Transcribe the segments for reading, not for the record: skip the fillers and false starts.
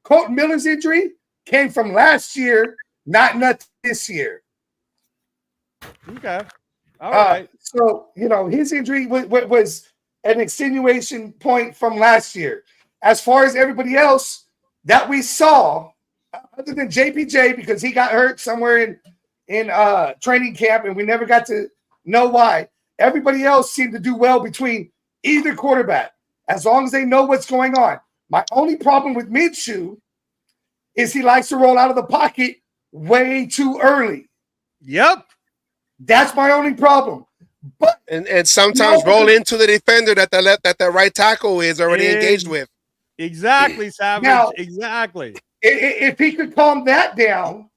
Colton Miller's injury came from last year, not this year. Okay. All right. So, his injury was an extenuation point from last year. As far as everybody else that we saw, other than JPJ, because he got hurt somewhere in training camp and we never got to know why, everybody else seemed to do well between either quarterback, as long as they know what's going on. My only problem with Minshew is he likes to roll out of the pocket way too early. Yep. That's my only problem. But and sometimes roll into the defender that the right tackle is already engaged with. Exactly, Savage. Now, exactly. If he could calm that down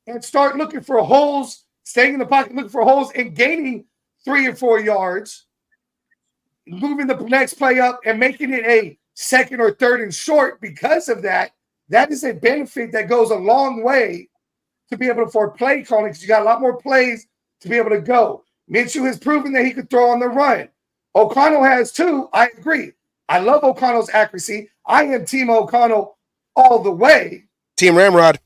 and start looking for holes, staying in the pocket, looking for holes and gaining 3 or 4 yards, moving the next play up and making it a second or third and short because of that, that is a benefit that goes a long way to be able to for play calling, because you got a lot more plays to be able to go. Minshew has proven that he could throw on the run. O'Connell has too. I agree. I love O'Connell's accuracy. I am Team O'Connell all the way. Team Ramrod.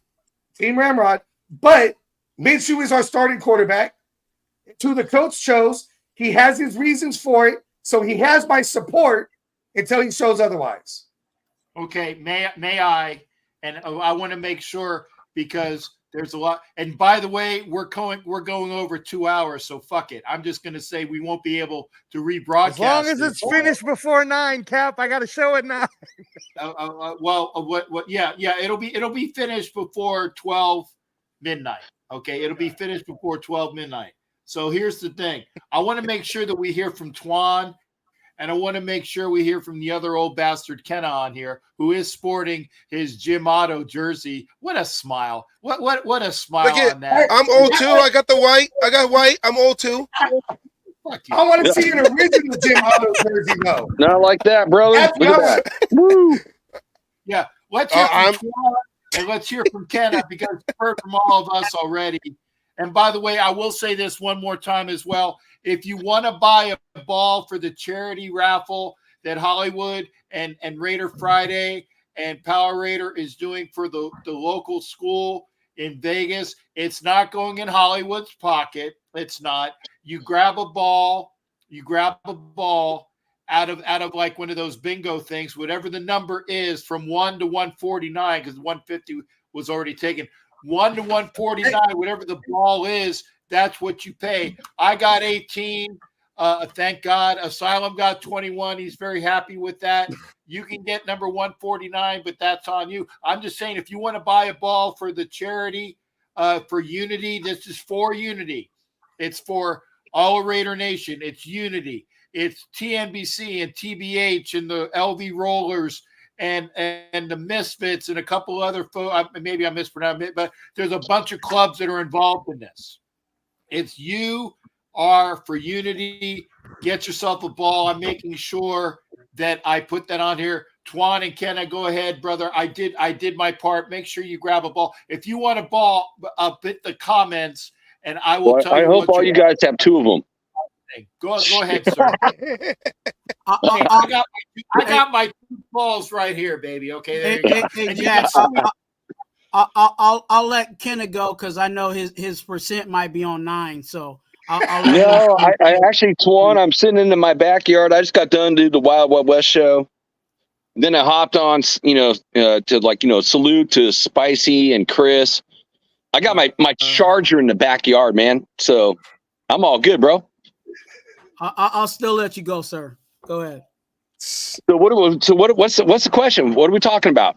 Team Ramrod. But Minshew is our starting quarterback. To the coach chose. He has his reasons for it. So he has my support until he shows otherwise. Okay, may I? And I want to make sure, because there's a lot. And by the way, we're going over 2 hours, so fuck it. I'm just going to say we won't be able to rebroadcast. As long as it's finished before 9, Cap. I got to show it now. Yeah. It'll be finished before 12 midnight. Okay, it'll be finished before 12 midnight. So here's the thing. I want to make sure that we hear from Twuan, and I want to make sure we hear from the other old bastard Kenna on here, who is sporting his Jim Otto jersey. What a smile. What a smile on that. I'm old too. I got the white. I got white. I'm old too. I want to see an original Jim Otto jersey, though. Not like that, brother. Look at that. Woo. Yeah. Let's hear from Twuan, and let's hear from Kenna, because we've heard from all of us already. And by the way, I will say this one more time as well. If you want to buy a ball for the charity raffle that Hollywood and Raider Friday and Power Raider is doing for the local school in Vegas, it's not going in Hollywood's pocket. It's not. You grab a ball out of like one of those bingo things, whatever the number is, from 1 to 149, because 150 was already taken. 1 to 149, whatever the ball is, that's what you pay. I got 18. Thank God. Asylum got 21. He's very happy with that. You can get number 149, but that's on you. I'm just saying, if you want to buy a ball for the charity, for Unity, this is for Unity. It's for all of Raider Nation. It's Unity. It's TNBC and TBH and the LV Rollers and the Misfits and a couple other folks. Maybe I mispronounced it, but there's a bunch of clubs that are involved in this. It's you are for Unity. Get yourself a ball. I'm making sure that I put that on here. Twuan and Kenna, go ahead, brother. I did my part. Make sure you grab a ball. If you want a ball, hit the comments, and I will tell you. I hope all you guys have 2 of them. Go ahead, sir. I got my 2 balls right here, baby. Okay, there you go. I'll let Kenna go, because I know his percent might be on 9. So I actually, Twuan, I'm sitting in my backyard. I just got done to do the Wild Wild West show. Then I hopped on, to salute to Spicy and Chris. I got my charger in the backyard, man. So I'm all good, bro. I'll still let you go, sir. Go ahead. So what's the question? What are we talking about?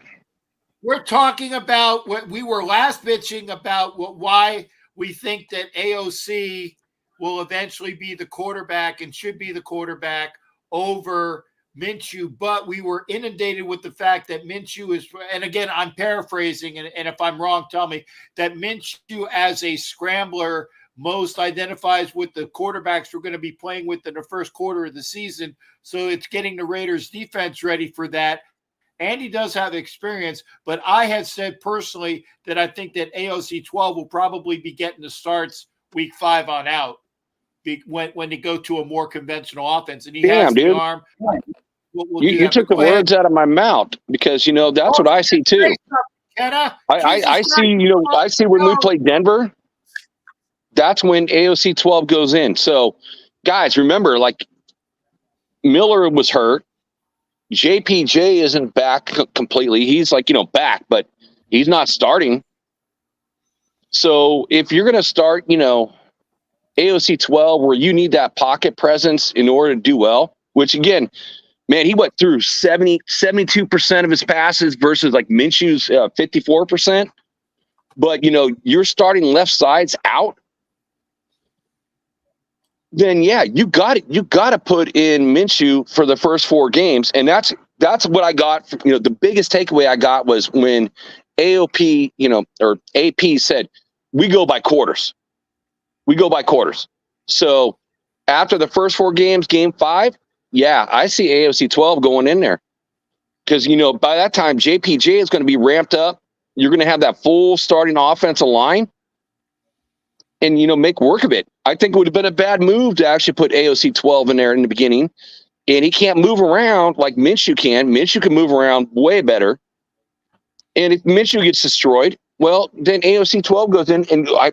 We're talking about what we were last bitching about, why we think that AOC will eventually be the quarterback and should be the quarterback over Minshew. But we were inundated with the fact that Minshew is, and again, I'm paraphrasing, and if I'm wrong, tell me, that Minshew as a scrambler most identifies with the quarterbacks we're going to be playing with in the first quarter of the season. So it's getting the Raiders defense ready for that. And he does have experience, but I had said personally that I think that AOC 12 will probably be getting the starts week 5 on out when they go to a more conventional offense. And he has the arm. we'll do You that, took but the go ahead. words out of my mouth because that's what I see too. Kenna, I Jesus see, Christ. I see when we play Denver, that's when AOC 12 goes in. So, guys, remember, like Miller was hurt. JPJ isn't back completely. He's like, back, but he's not starting. So if you're going to start, AOC 12, where you need that pocket presence in order to do well, which again, man, he went through 72% of his passes versus like Minshew's 54%. But, you're starting left sides out. Then, yeah, you got it. You got to put in Minshew for the first 4 games. And that's what I got. The biggest takeaway I got was when AOP, or AP said, we go by quarters. We go by quarters. So after the first 4 games, game 5, yeah, I see AOC 12 going in there. Because, by that time, JPJ is going to be ramped up. You're going to have that full starting offensive line and, make work of it. I think it would have been a bad move to actually put AOC 12 in there in the beginning. And he can't move around like Minshew can. Minshew can move around way better. And if Minshew gets destroyed, well, then AOC 12 goes in. And I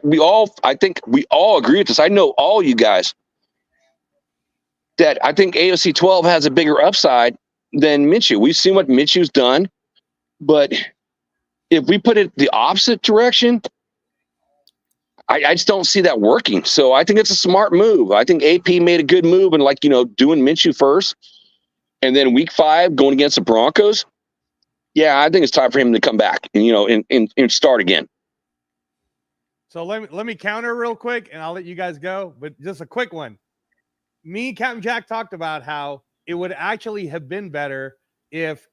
think we all agree with this. I know all you guys that I think AOC 12 has a bigger upside than Minshew. We've seen what Minshew's done. But if we put it the opposite direction, I just don't see that working. So I think it's a smart move. I think AP made a good move and doing Minshew first and then week 5 going against the Broncos. Yeah, I think it's time for him to come back and, and start again. So let me counter real quick and I'll let you guys go, but just a quick one. Me and Captain Jack talked about how it would actually have been better if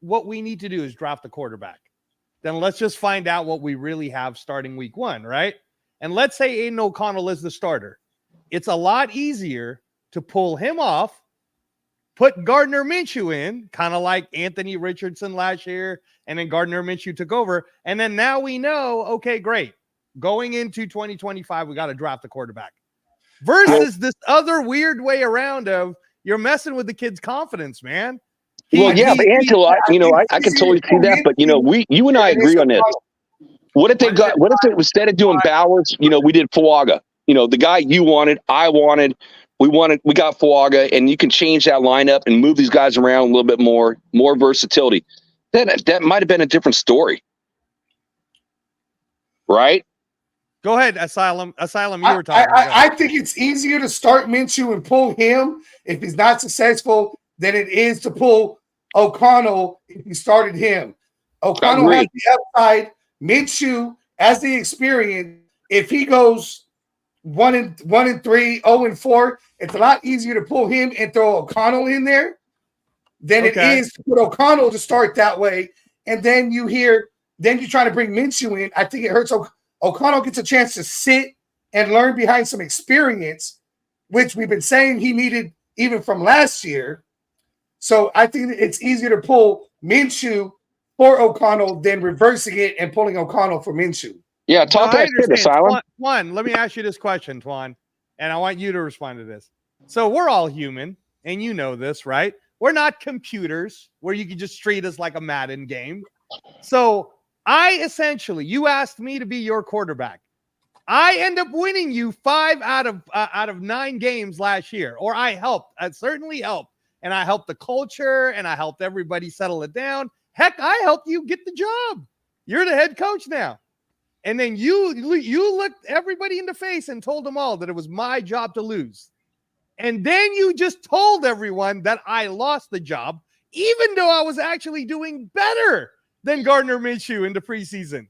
what we need to do is draft a quarterback. Then let's just find out what we really have starting week 1, right? And let's say Aiden O'Connell is the starter. It's a lot easier to pull him off, put Gardner Minshew in, kind of like Anthony Richardson last year, and then Gardner Minshew took over. And then now we know, okay, great. Going into 2025, we got to draft a quarterback. Versus this other weird way around of you're messing with the kid's confidence, man. But Angelo, I can totally see that. But you and I agree on this. What if instead of doing Bowers, we did Fuaga? The guy you wanted, I wanted, we got Fuaga, and you can change that lineup and move these guys around a little bit more versatility. That might have been a different story, right? Go ahead, Asylum. You were talking. I think it's easier to start Minshew and pull him if he's not successful than it is to pull O'Connell if you started him. O'Connell has the upside. Minshew has the experience. If he goes 1-3, 0-4, it's a lot easier to pull him and throw O'Connell in there than it is to put O'Connell to start that way. And then you try to bring Minshew in. I think it hurts. O'Connell gets a chance to sit and learn behind some experience, which we've been saying he needed even from last year. So I think it's easier to pull Minshew for O'Connell than reversing it and pulling O'Connell for Minshew. Yeah, talk that shit, Asylum. Twuan, let me ask you this question, Twuan, and I want you to respond to this. So we're all human, and you know this, right? We're not computers where you can just treat us like a Madden game. So you asked me to be your quarterback. I end up winning you 5 out of 9 games last year, or I certainly helped. And I helped the culture and I helped everybody settle it down. Heck, I helped you get the job. You're the head coach now. And then you looked everybody in the face and told them all that it was my job to lose. And then you just told everyone that I lost the job, even though I was actually doing better than Gardner Minshew in the preseason.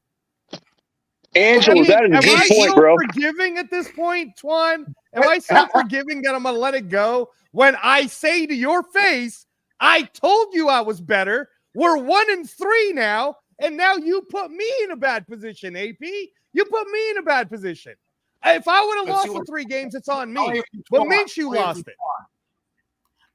Angelo, that is a good point, bro. Am I so forgiving at this point, Twuan? Am I so forgiving that I'm going to let it go? When I say to your face, I told you I was better. We're 1-3 now, and now you put me in a bad position, AP. You put me in a bad position. If I would have lost the 3 games, it's on me. But Minshew lost it.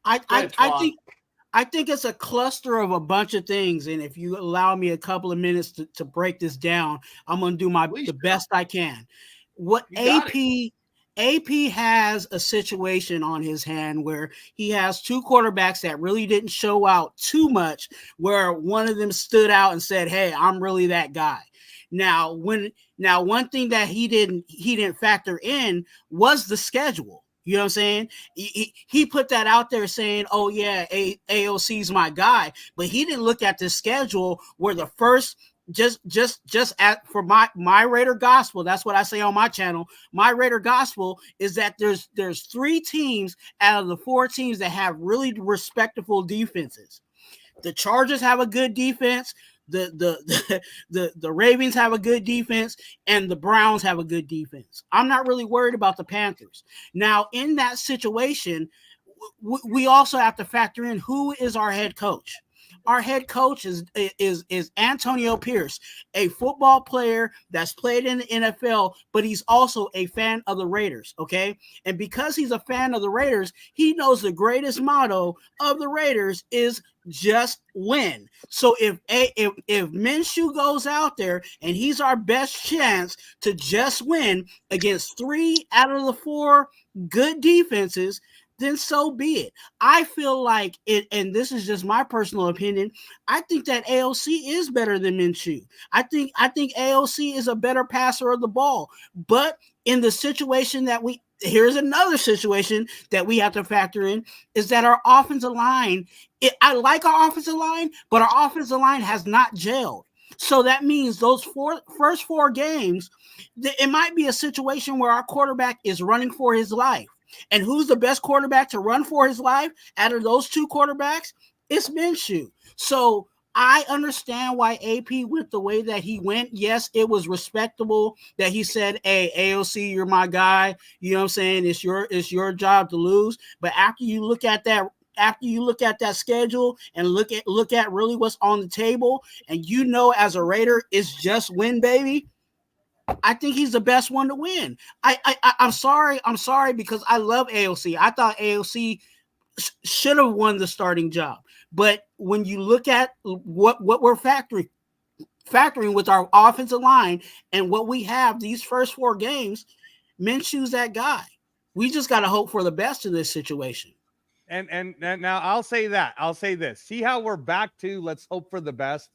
I think it's a cluster of a bunch of things, and if you allow me a couple of minutes to break this down, I'm going to do the best I can. What AP AP has a situation on his hand where he has two quarterbacks that really didn't show out too much, where one of them stood out and said, "Hey, I'm really that guy." Now, one thing that he didn't factor in was the schedule. You know what I'm saying? He put that out there saying, "Oh yeah, AOC's my guy," but he didn't look at the schedule where the first for my Raider gospel. That's what I say on my channel. My Raider gospel is that there's 3 teams out of the 4 teams that have really respectable defenses. The Chargers have a good defense. The Ravens have a good defense, and the Browns have a good defense. I'm not really worried about the Panthers. Now, in that situation, we also have to factor in who is our head coach. Our head coach is Antonio Pierce, a football player that's played in the NFL, but he's also a fan of the Raiders, okay? And because he's a fan of the Raiders, he knows the greatest motto of the Raiders is just win. So if Minshew goes out there and he's our best chance to just win against 3 out of the 4 good defenses, then so be it. I feel like it, and this is just my personal opinion, I think that AOC is better than Minshew. I think AOC is a better passer of the ball. But in the situation that here's another situation that we have to factor in, is that our offensive line, I like our offensive line, but our offensive line has not gelled. So that means those first 4 games, it might be a situation where our quarterback is running for his life. And who's the best quarterback to run for his life out of those 2 quarterbacks? It's Minshew. So I understand why AP went the way that he went. Yes, it was respectable that he said, "Hey, AOC, you're my guy. You know what I'm saying? It's your job to lose." But after you look at that schedule and look at really what's on the table, and as a Raider, it's just win, baby. I think he's the best one to win. I'm sorry because I love AOC. I thought AOC should have won the starting job. But when you look at what we're factoring with our offensive line and what we have these first 4 games, Minshew's that guy. We just got to hope for the best in this situation. And now I'll say this. See how we're back to let's hope for the best?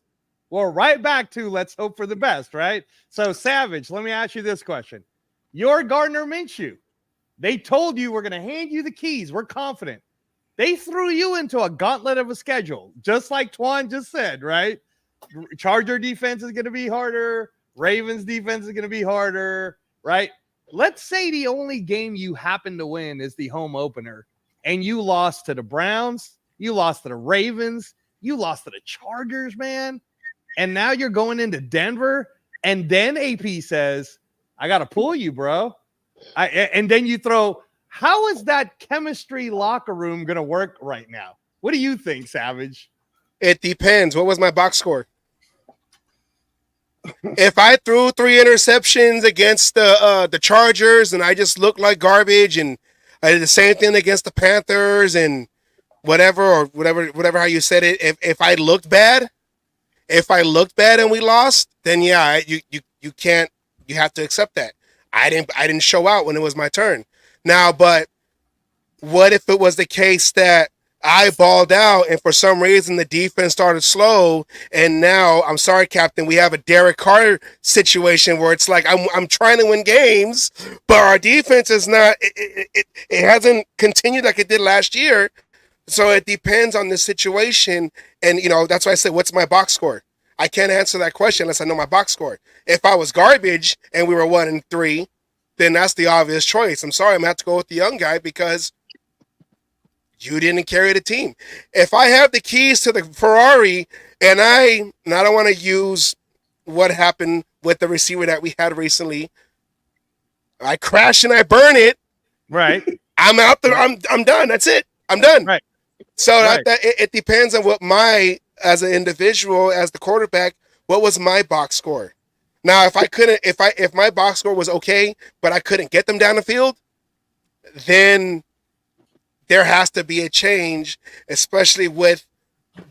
We're right back to let's hope for the best, right? So, Savage, let me ask you this question. You're Gardner Minshew. They told you we're going to hand you the keys. We're confident. They threw you into a gauntlet of a schedule, just like Twuan just said, right? Charger defense is going to be harder. Ravens defense is going to be harder, right? Let's say the only game you happen to win is the home opener, and you lost to the Browns, you lost to the Ravens, you lost to the Chargers, man. And now you're going into Denver, and then AP says, "I got to pull you, bro." And then you throw, how is that chemistry locker room going to work right now? What do you think, Savage? It depends. What was my box score? If I threw 3 interceptions against the Chargers and I just looked like garbage, and I did the same thing against the Panthers and whatever how you said it, if I looked bad, and we lost, then yeah, you can't. You have to accept that. I didn't show out when it was my turn. Now, but what if it was the case that I balled out and for some reason the defense started slow, and now, I'm sorry, Captain, we have a Derek Carr situation where it's like I'm trying to win games, but our defense is not. It hasn't continued like it did last year. So it depends on the situation, and that's why I said, what's my box score? I can't answer that question unless I know my box score. If I was garbage and we were 1-3, then that's the obvious choice. I'm sorry, I'm gonna have to go with the young guy because you didn't carry the team. If I have the keys to the Ferrari, and I don't want to use what happened with the receiver that we had recently, I crash and I burn it. Right. I'm out there. I'm done. That's it. I'm done. Right. So it depends on what as an individual, as the quarterback, what was my box score? Now, if my box score was okay, but I couldn't get them down the field, then there has to be a change, especially with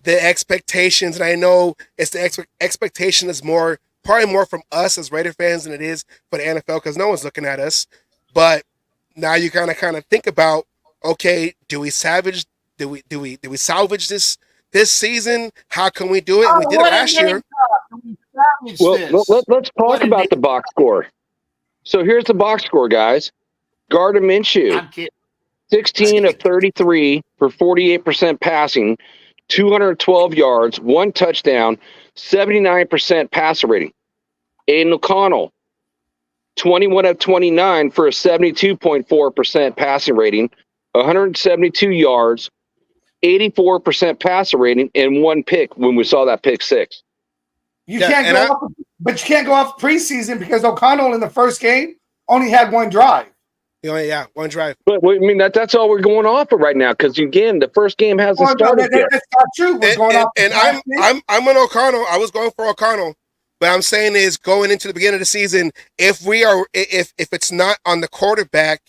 the expectations. And I know it's the expectation is probably more from us as Raider fans than it is for the NFL because no one's looking at us. But now you kind of think about, okay, do we salvage this season? How can we do it? We did it last year. Well, let's talk about the box score. So here's the box score, guys. Gardner Minshew, I'm kidding. 16 of 33 for 48% passing, 212 yards, 1 touchdown, 79% passer rating. Aiden O'Connell, 21 of 29 for a 72.4% passing rating, 172 yards, 84% passer rating, and 1 pick when we saw that pick 6. You can't go off preseason because O'Connell in the first game only had 1 drive. Yeah, 1 drive. But I mean that's all we're going off of right now, because again, the first game hasn't started yet. That's not true. We're going off. And I'm an O'Connell. I was going for O'Connell, but I'm saying is going into the beginning of the season, if it's not on the quarterback,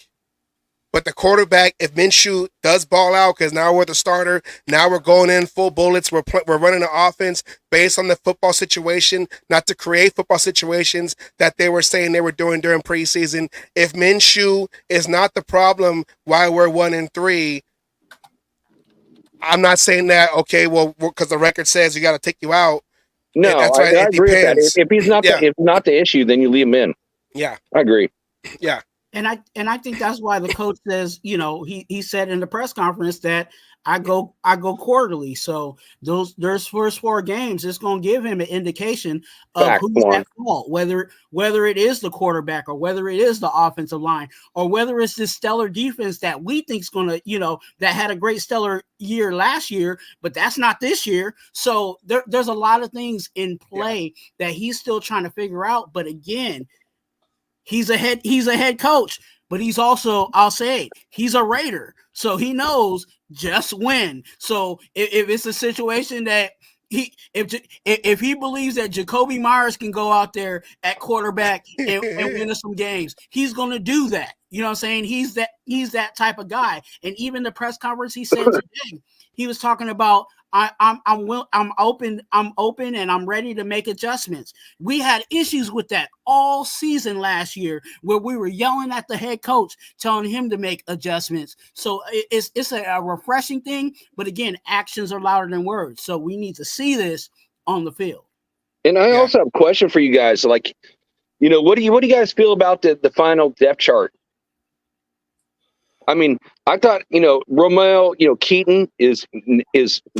but the quarterback, if Minshew does ball out, because now we're the starter, now we're going in full bullets, we're running the offense based on the football situation, not to create football situations that they were saying they were doing during preseason. If Minshew is not the problem why we're 1-3, I'm not saying that, okay, well, because the record says you got to take you out. No, I agree with that. If he's not if not the issue, then you leave him in. Yeah. I agree. Yeah. And I think that's why the coach says, he said in the press conference that I go quarterly. So there's first 4 games, it's going to give him an indication of who's at fault, whether it is the quarterback or whether it is the offensive line or whether it's this stellar defense that we think is going to, that had a great stellar year last year, but that's not this year. So there's a lot of things in play that he's still trying to figure out. But again, he's a head coach, but he's also, I'll say, he's a Raider. So he knows just when. So if it's a situation that if he believes that Jacoby Myers can go out there at quarterback and win us some games, he's going to do that. You know what I'm saying? He's that type of guy. And even the press conference he said today, he was talking about, I'm open and I'm ready to make adjustments. We had issues with that all season last year where we were yelling at the head coach, telling him to make adjustments. So it's a refreshing thing, but again, actions are louder than words. So we need to see this on the field. And I also have a question for you guys. Like, what do you guys feel about the final depth chart? I mean, I thought, Romeo, Keaton is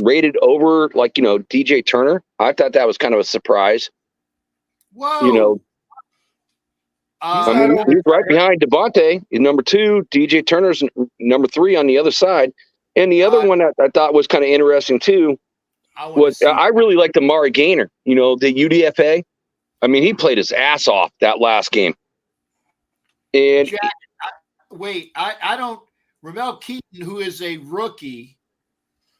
rated over like, DJ Turner. I thought that was kind of a surprise. Whoa. I mean, he's right behind Devontae is number 2. DJ Turner's number 3 on the other side. And the other one that I thought was kind of interesting too was I really liked Amari Gaynor, the UDFA. I mean, he played his ass off that last game. And Jack, I don't. Ramel Keaton, who is a rookie.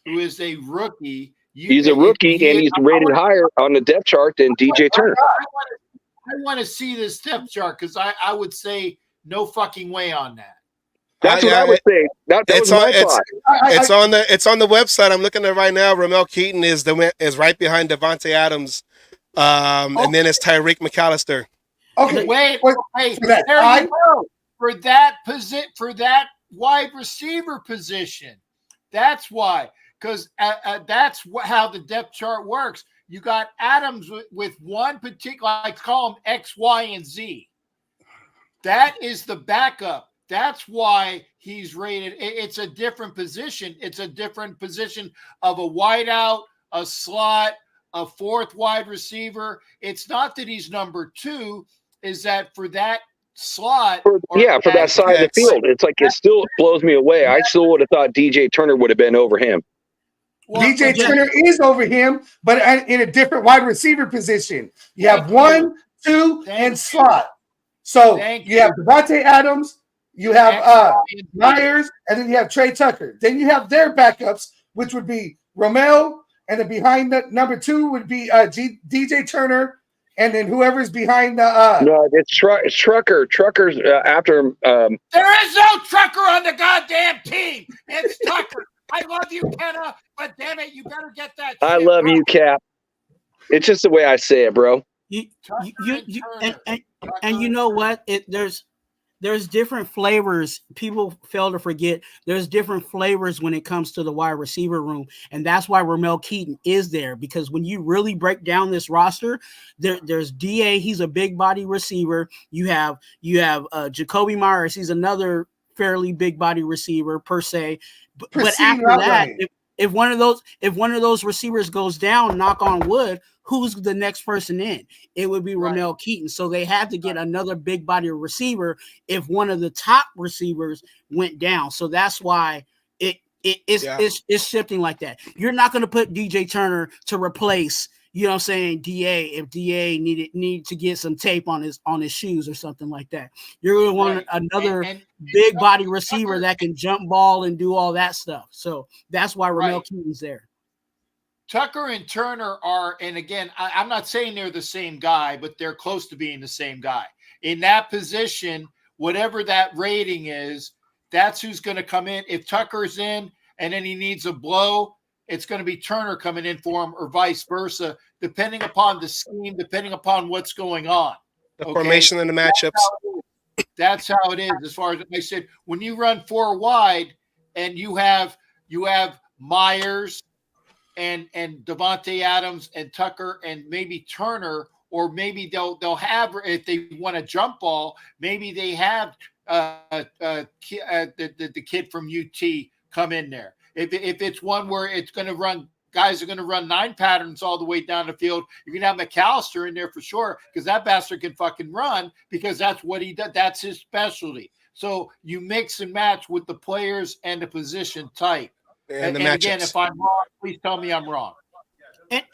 He's a rookie, and he's rated higher on the depth chart than DJ Turner. I want to see this depth chart because I would say no fucking way on that. That's what I would say. That was my thought. It's on the website. I'm looking at it right now. Ramel Keaton is right behind Devontae Adams, and then it's Tyreek McAllister. Okay, wait. There you go. For that wide receiver position. That's why, because that's how the depth chart works. You got Adams with one particular, I call them X, Y, and Z. That is the backup. That's why he's rated. It's a different position. It's a different position of a wideout, a slot, a 4th wide receiver. It's not that he's number 2. Is that for that slot? For that side of the field. It's like it still blows me away. I still would have thought DJ Turner would have been over him. Well, DJ Turner is over him, but in a different wide receiver position. You have 1, 2, and slot. So you have Devontae Adams, you have Myers, and then you have Trey Tucker. Then you have their backups, which would be Romeo, and then behind the number 2 would be DJ Turner. And then whoever's behind the no, it's Trucker. Trucker's after. There is no Trucker on the goddamn team. It's Tucker. I love you, Kenna, but damn it, you better get that. I love you, Cap. It's just the way I say it, bro. And you know what? There's there's different flavors. People fail to forget there's different flavors when it comes to the wide receiver room. And that's why Ramel Keaton is there, because when you really break down this roster, there's DA, he's a big body receiver. You have Jacoby Myers, he's another fairly big body receiver per se. But after that, if one of those receivers goes down, knock on wood, who's the next person in? It would be Ramel Keaton. So they had to get another big body receiver if one of the top receivers went down. So that's why it's shifting like that. You're not going to put DJ Turner to replace, you know what I'm saying, DA, if DA needed to get some tape on his shoes or something like that. You're going to want another big body receiver that can jump ball and do all that stuff. So that's why Ramel Keaton's there. Tucker and Turner are, and again, I'm not saying they're the same guy, but they're close to being the same guy. In that position, whatever that rating is, that's who's going to come in. If Tucker's in and then he needs a blow, it's going to be Turner coming in for him, or vice versa, depending upon the scheme, depending upon what's going on. The formation and the matchups. That's how it is. As far as I said, when you run 4 wide and you have Myers and Devontae Adams and Tucker and maybe Turner, or maybe they'll have, if they want a jump ball, maybe they have the kid from UT come in there. If it's one where it's going to run, guys are going to run 9 patterns all the way down the field, you're going to have McAllister in there for sure, because that bastard can fucking run, because that's what he does. That's his specialty. So you mix and match with the players and the position type. And again, if I'm wrong, please tell me I'm wrong.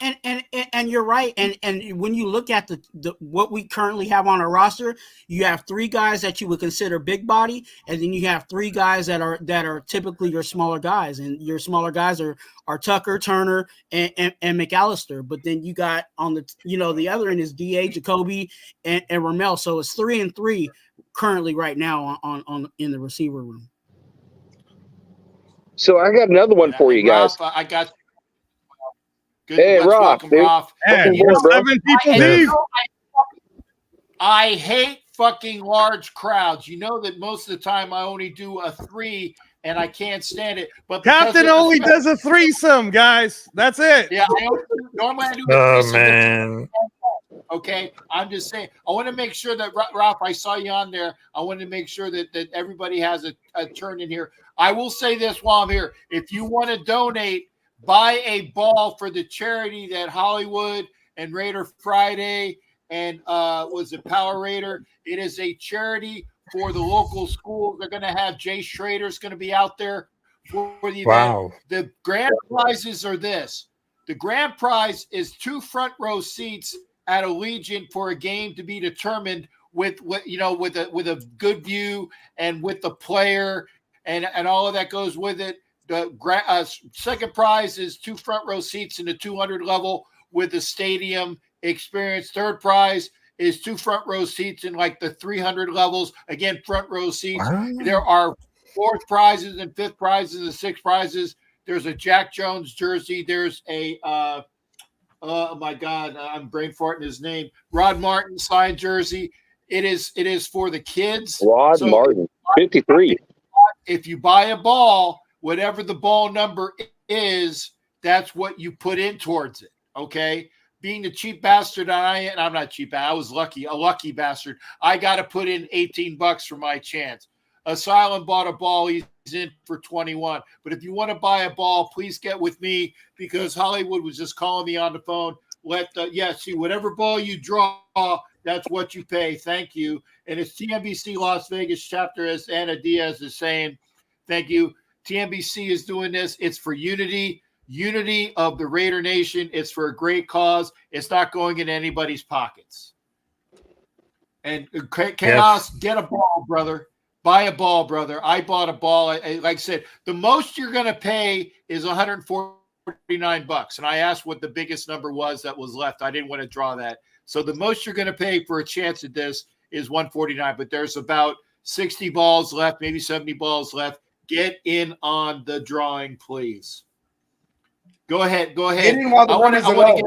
And you're right. And when you look at the what we currently have on our roster, you have 3 guys that you would consider big body, and then you have 3 guys that are typically your smaller guys, and your smaller guys are Tucker, Turner, and McAllister. But then you got on the other end is DA, Jacoby, and Ramel. So it's 3 and 3 currently right now on in the receiver room. So I got another one for you guys. Ralph, I got. Good. Hey, Ralph. Ralph. Hey, board, bro. 7 people deep. I hate fucking large crowds. You know that most of the time I only do a 3, and I can't stand it. But Captain only does a threesome, guys. That's it. Yeah, normally I do a threesome. Man. Okay, I'm just saying. I want to make sure that Ralph, I saw you on there. I want to make sure that everybody has a turn in here. I will say this while I'm here: if you want to donate, buy a ball for the charity that Hollywood and Raider Friday and was it Power Raider? It is a charity for the local schools. They're going to have Jay Schrader's going to be out there for the event. Wow. The grand prizes are this. The grand prize is 2 front row seats at Allegiant for a game to be determined with a good view and with the player and all of that goes with it. The second prize is 2 front row seats in the 200 level with the stadium experience. Third prize is 2 front row seats in like the 300 levels. Again, front row seats. Wow. There are 4th prizes and 5th prizes and 6th prizes. There's a Jack Jones jersey. There's a oh my God, I'm brain farting his name. Rod Martin signed jersey. It is for the kids. Rod Martin, 53. If you buy a ball, whatever the ball number is, that's what you put in towards it. Okay. Being the cheap bastard I'm not cheap. I was a lucky bastard. I got to put in $18 for my chance. Asylum bought a ball. He's in for 21. But if you want to buy a ball, please get with me because Hollywood was just calling me on the phone. See, whatever ball you draw, that's what you pay. Thank you. And it's TNBC Las Vegas chapter, as Anna Diaz is saying. Thank you. TNBC is doing this. It's for unity of the Raider Nation. It's for a great cause. It's not going in anybody's pockets. And Chaos, Get a ball, brother. Buy a ball, brother. I bought a ball. Like I said, the most you're going to pay is $149. And I asked what the biggest number was that was left. I didn't want to draw that. So the most you're going to pay for a chance at this is $149. But there's about 60 balls left, maybe 70 balls left. Get in on the drawing, please. Go ahead. Get in while the runners are low.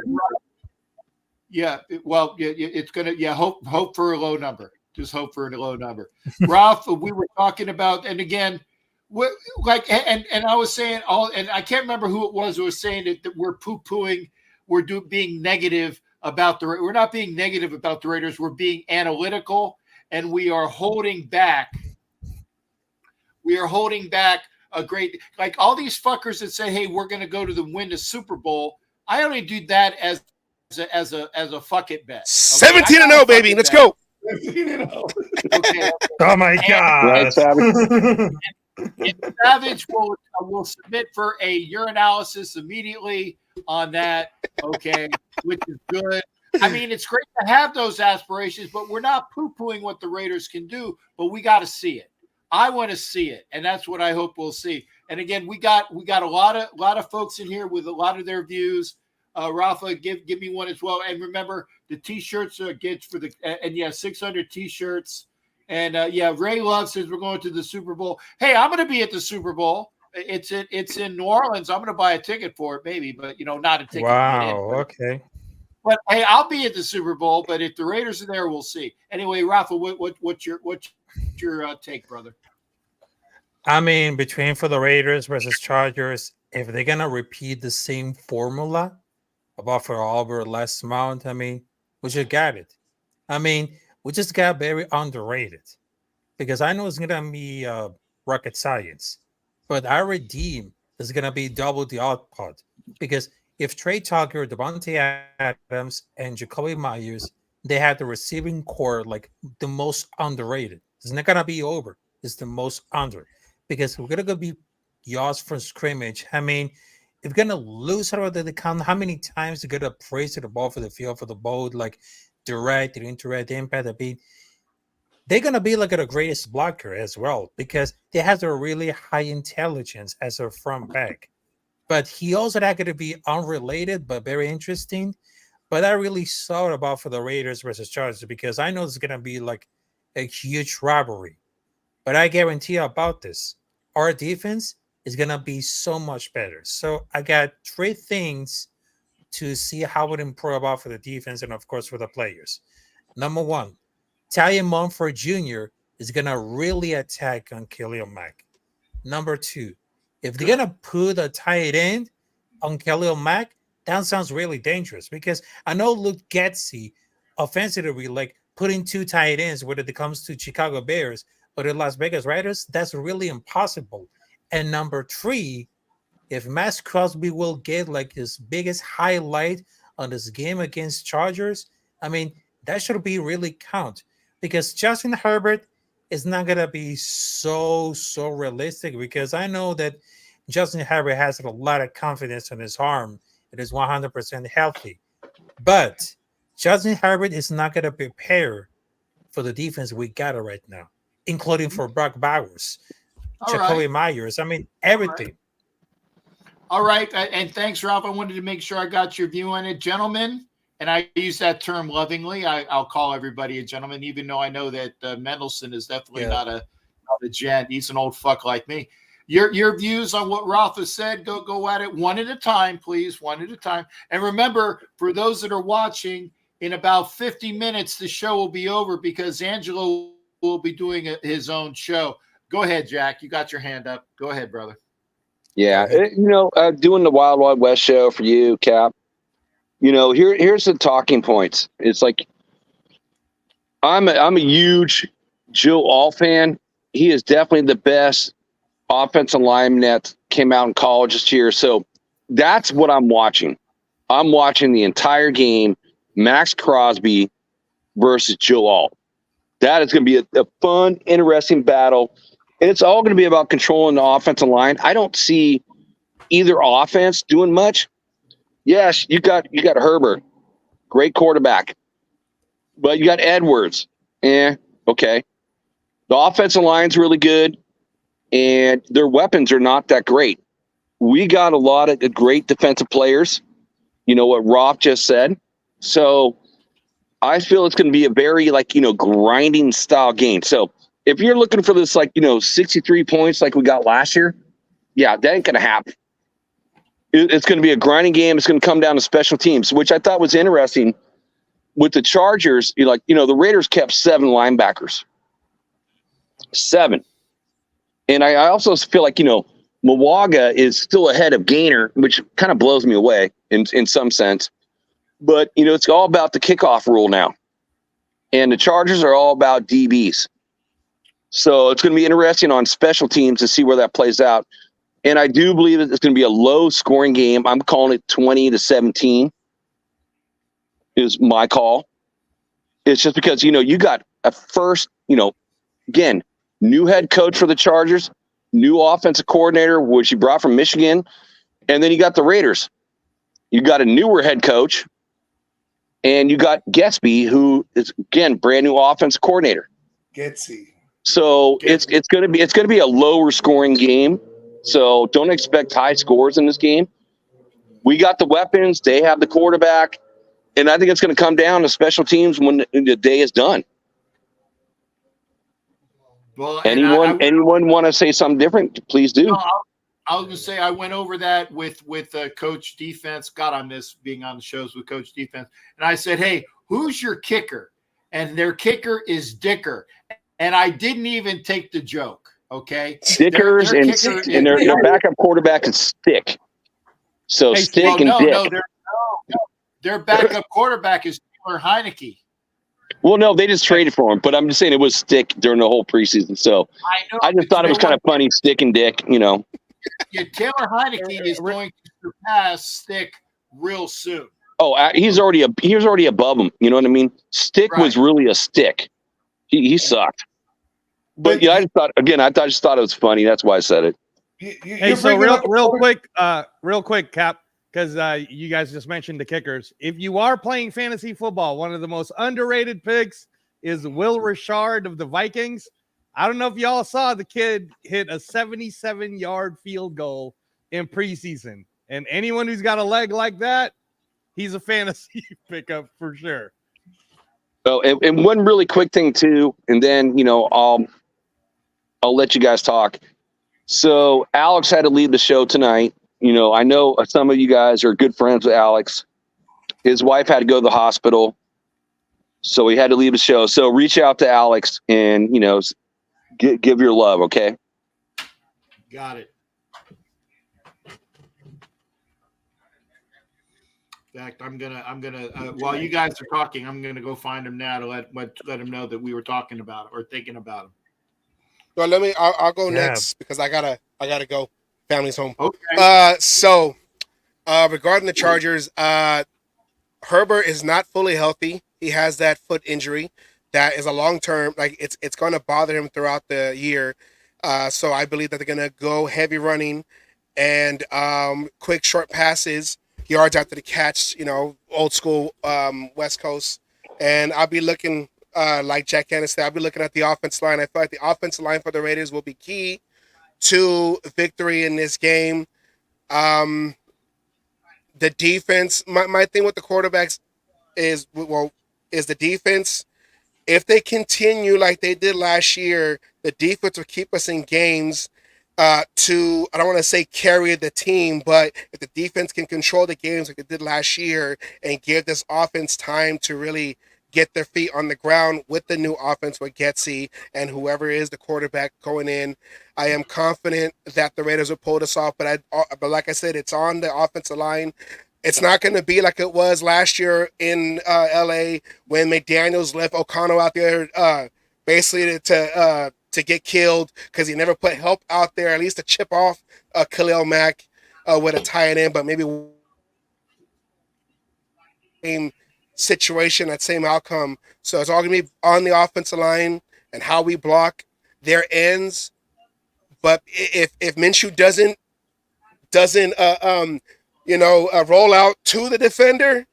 Yeah, well, it's gonna. Yeah, hope for a low number. Just hope for a low number. Ralph, we were talking about, and again, and I was saying and I can't remember who it was who was saying that we're poo-pooing, being negative about we're not being negative about the Raiders. We're being analytical, and we are holding back. We are holding back a great, like all these fuckers that say, "Hey, we're going to go to win the Super Bowl." I only do that as a fuck it bet. 17-0, baby. Let's go. Okay. Oh my God! Right, Savage? And Savage will submit for a urinalysis immediately on that. Okay, which is good. I mean, it's great to have those aspirations, but we're not poo-pooing what the Raiders can do. But we got to see it. I want to see it, and that's what I hope we'll see. And again, we got a lot of folks in here with a lot of their views. Rafa, give me one as well. And remember, the T-shirts are gets for the 600 T-shirts. And Ray Love says we're going to the Super Bowl. Hey, I'm going to be at the Super Bowl. It's in New Orleans. I'm going to buy a ticket for it, maybe, but not a ticket. Wow. Okay. But hey, I'll be at the Super Bowl. But if the Raiders are there, we'll see. Anyway, Rafa, what's your take, brother? I mean, between for the Raiders versus Chargers, if they're gonna repeat the same formula about for Albert last month, I mean, we just got it. I mean, we just got very underrated because I know it's gonna be rocket science, but our redeem is gonna be double the output because if Trey Tucker, Devontae Adams, and Jacoby Myers, they had the receiving core like the most underrated. It's not gonna be over. It's the most under. Because we're gonna be yards from scrimmage. I mean, if we're gonna lose out of the count, how many times you're gonna praise the ball for the field for the bold, like direct and indirect impact? I mean, they're gonna be like the greatest blocker as well because they have a really high intelligence as a front back. But he also not gonna be unrelated but very interesting. But I really saw about for the Raiders versus Chargers because I know it's gonna be like a huge rivalry. But I guarantee you about this. Our defense is going to be so much better. So I got 3 things to see how it improve about for the defense and, of course, for the players. Number 1, Talia Mumford Jr. is going to really attack on Khalil Mack. Number 2, if they're going to put a tight end on Khalil Mack, that sounds really dangerous because I know Luke Getsy offensively like putting 2 tight ends when it comes to Chicago Bears, but in Las Vegas Raiders, that's really impossible. And number 3, if Max Crosby will get like his biggest highlight on this game against Chargers, I mean, that should be really count because Justin Herbert is not going to be so realistic because I know that Justin Herbert has a lot of confidence in his arm. It is 100% healthy. But Justin Herbert is not going to prepare for the defense we got right now, including for Brock Bowers, Jacoby Myers. I mean, everything. All right. And thanks, Ralph. I wanted to make sure I got your view on it. Gentlemen, and I use that term lovingly, I'll call everybody a gentleman, even though I know that Mendelson is definitely not a gent. He's an old fuck like me. Your views on what Ralph has said, go at it one at a time, please, one at a time. And remember, for those that are watching, in about 50 minutes, the show will be over because Angelo will be doing his own show. Go ahead, Jack. You got your hand up. Go ahead, brother. Yeah, doing the Wild Wild West show for you, Cap. Here's the talking points. It's like I'm a huge Joe Alt fan. He is definitely the best offensive lineman that came out in college this year. So that's what I'm watching. I'm watching the entire game, Max Crosby versus Joe Alt. That is going to be a fun, interesting battle. And it's all going to be about controlling the offensive line. I don't see either offense doing much. Yes, you got Herbert, great quarterback. But you got Edwards. Okay. The offensive line's really good, and their weapons are not that great. We got a lot of great defensive players. You know what Roth just said. So I feel it's going to be a very, grinding style game. So if you're looking for this, 63 points like we got last year, yeah, that ain't going to happen. It's going to be a grinding game. It's going to come down to special teams, which I thought was interesting. with the Chargers, the Raiders kept 7 linebackers. 7. And I also feel like, Mwaga is still ahead of Gainer, which kind of blows me away in some sense. But, it's all about the kickoff rule now. And the Chargers are all about DBs. So it's going to be interesting on special teams to see where that plays out. And I do believe that it's going to be a low-scoring game. I'm calling it 20-17 is my call. It's just because, you got a first, again, new head coach for the Chargers, new offensive coordinator, which you brought from Michigan, and then you got the Raiders. You got a newer head coach, and you got Getsby, who is, again, brand new offensive coordinator. So it's going to be a lower scoring game. So don't expect high scores in this game. We got the weapons. They have the quarterback. And I think it's going to come down to special teams when the day is done. Well, anyone want to say something different? Please do. No, I was going to say I went over that with Coach Defense. God, I miss being on the shows with Coach Defense. And I said, hey, who's your kicker? And their kicker is Dicker. And I didn't even take the joke. Okay, Stickers and their backup quarterback is Stick. So Stick and Dick. Their backup quarterback is Taylor Heineke. Well, no, they just traded for him, but I'm just saying it was Stick during the whole preseason. So I just thought it was kind of funny, Stick and Dick. Yeah, Taylor Heineke is going to surpass Stick real soon. Oh, he was already above him. You know what I mean? Stick was really a stick. He sucked. But yeah, I just thought it was funny. That's why I said it. Hey, so real quick, Cap, because you guys just mentioned the kickers. If you are playing fantasy football, one of the most underrated picks is Will Richard of the Vikings. I don't know if y'all saw the kid hit a 77-yard field goal in preseason. And anyone who's got a leg like that, he's a fantasy pickup for sure. Oh, and one really quick thing too, and then I'll let you guys talk. So Alex had to leave the show tonight. I know some of you guys are good friends with Alex. His wife had to go to the hospital, so he had to leave the show. So reach out to Alex and give your love, okay? Got it. In fact, I'm gonna while you guys are talking, I'm gonna go find him now to let him know that we were talking about it or thinking about him. Well, I'll go next because I gotta go. Family's home. Okay. So regarding the Chargers, Herbert is not fully healthy. He has that foot injury that is a long term. Like it's going to bother him throughout the year. So I believe that they're going to go heavy running and quick short passes, yards after the catch. Old school West Coast. And I'll be looking. Like Jack Cannon said, I'll be looking at the offensive line. I feel like the offensive line for the Raiders will be key to victory in this game. The defense, my thing with the quarterbacks is the defense. If they continue like they did last year, the defense will keep us in games I don't want to say carry the team, but if the defense can control the games like it did last year and give this offense time to really get their feet on the ground with the new offense with Getsy and whoever is the quarterback going in, I am confident that the Raiders will pull this off. But like I said, it's on the offensive line. It's not going to be like it was last year in LA when McDaniels left O'Connell out there basically to get killed because he never put help out there, at least to chip off Khalil Mack with a tie it in, but maybe same situation, that same outcome. So it's all going to be on the offensive line and how we block their ends. But if Minshew doesn't roll out to the defender,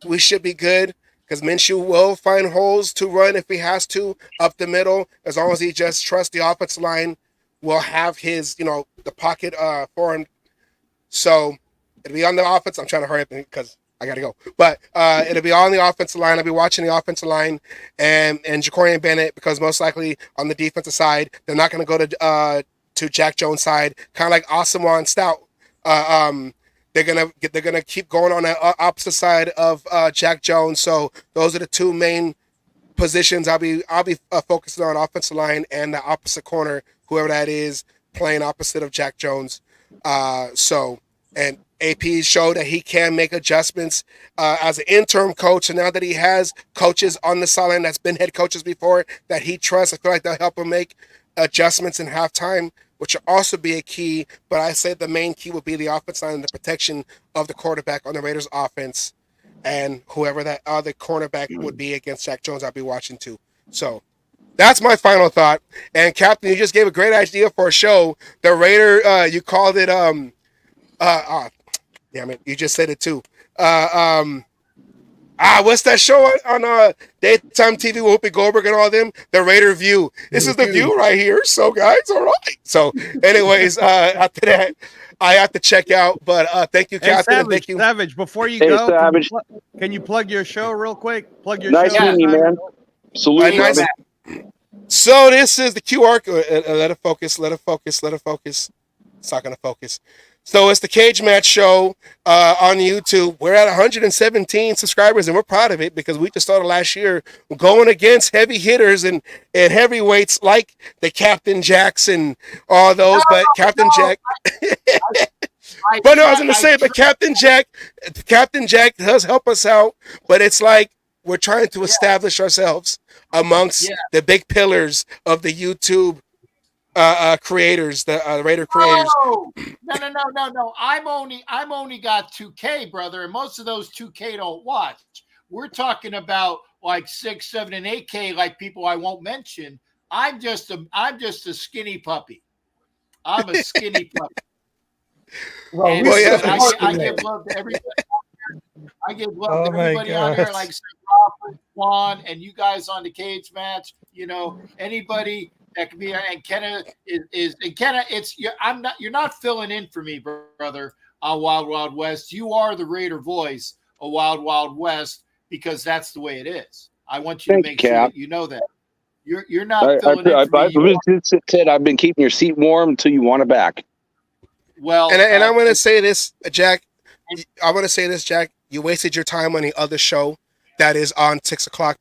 we should be good because Minshew will find holes to run if he has to up the middle. As long as he just trusts the offensive line, will have his, the pocket for him. So it'll be on the offense. I'm trying to hurry up because I got to go. But it'll be on the offensive line. I'll be watching the offensive line and Jacorian Bennett because most likely on the defensive side, they're not going to go to Jack Jones' side, kind of like Asamoah Stout they're gonna keep going on the opposite side of Jack Jones. So those are the two main positions I'll be focusing on: offensive line and the opposite corner, whoever that is, playing opposite of Jack Jones. And AP showed that he can make adjustments as an interim coach, and now that he has coaches on the sideline that's been head coaches before that he trusts, I feel like they'll help him make adjustments in halftime, which will also be a key. But I say the main key would be the offense line and the protection of the quarterback on the Raiders offense, and whoever that other cornerback would be against Jack Jones, I'll be watching too. So that's my final thought. And Captain, you just gave a great idea for a show. The Raider, you called it damn it, you just said it too. What's that show on daytime TV with Whoopi Goldberg and all them? The Raider View. This is the view right here. So guys, all right. So anyways, after that, I have to check out. But thank you, Captain. Savage, thank you. Savage, before you Hey, go, Savage. can you plug your show real quick? Plug your Nice show. meeting you, man. Salute. Nice. So this is the QR code. Let it focus. Let it focus. Let it focus. It's not gonna focus. So it's the Cage Match Show on YouTube. We're at 117 subscribers, and we're proud of it because we just started last year going against heavy hitters and heavyweights like the Captain Jacks and all those. But Captain Jack, but no, I was going to say, but Captain Jack does help us out. But it's like we're trying to establish ourselves amongst the big pillars of the YouTube creators, the Raider creators. No. I'm only got 2K, brother, and most of those 2K don't watch. We're talking about like 6, 7, and 8K, like people I won't mention. I'm just a skinny puppy. I'm a skinny puppy. I give love to everybody. I give love to everybody out there, like Raider Twuan, and you guys on the Cage Match. You know, anybody that could be, and Kenna is and Kenna. You're not filling in for me, brother. On Wild Wild West, you are the Raider voice of Wild Wild West because that's the way it is. I want you to make sure that you know that. You're not filling in for me. Ted, I've been keeping your seat warm until you want it back. Well, and I'm going to say this, Jack. I want to say this, Jack. You wasted your time on the other show that is on 6 o'clock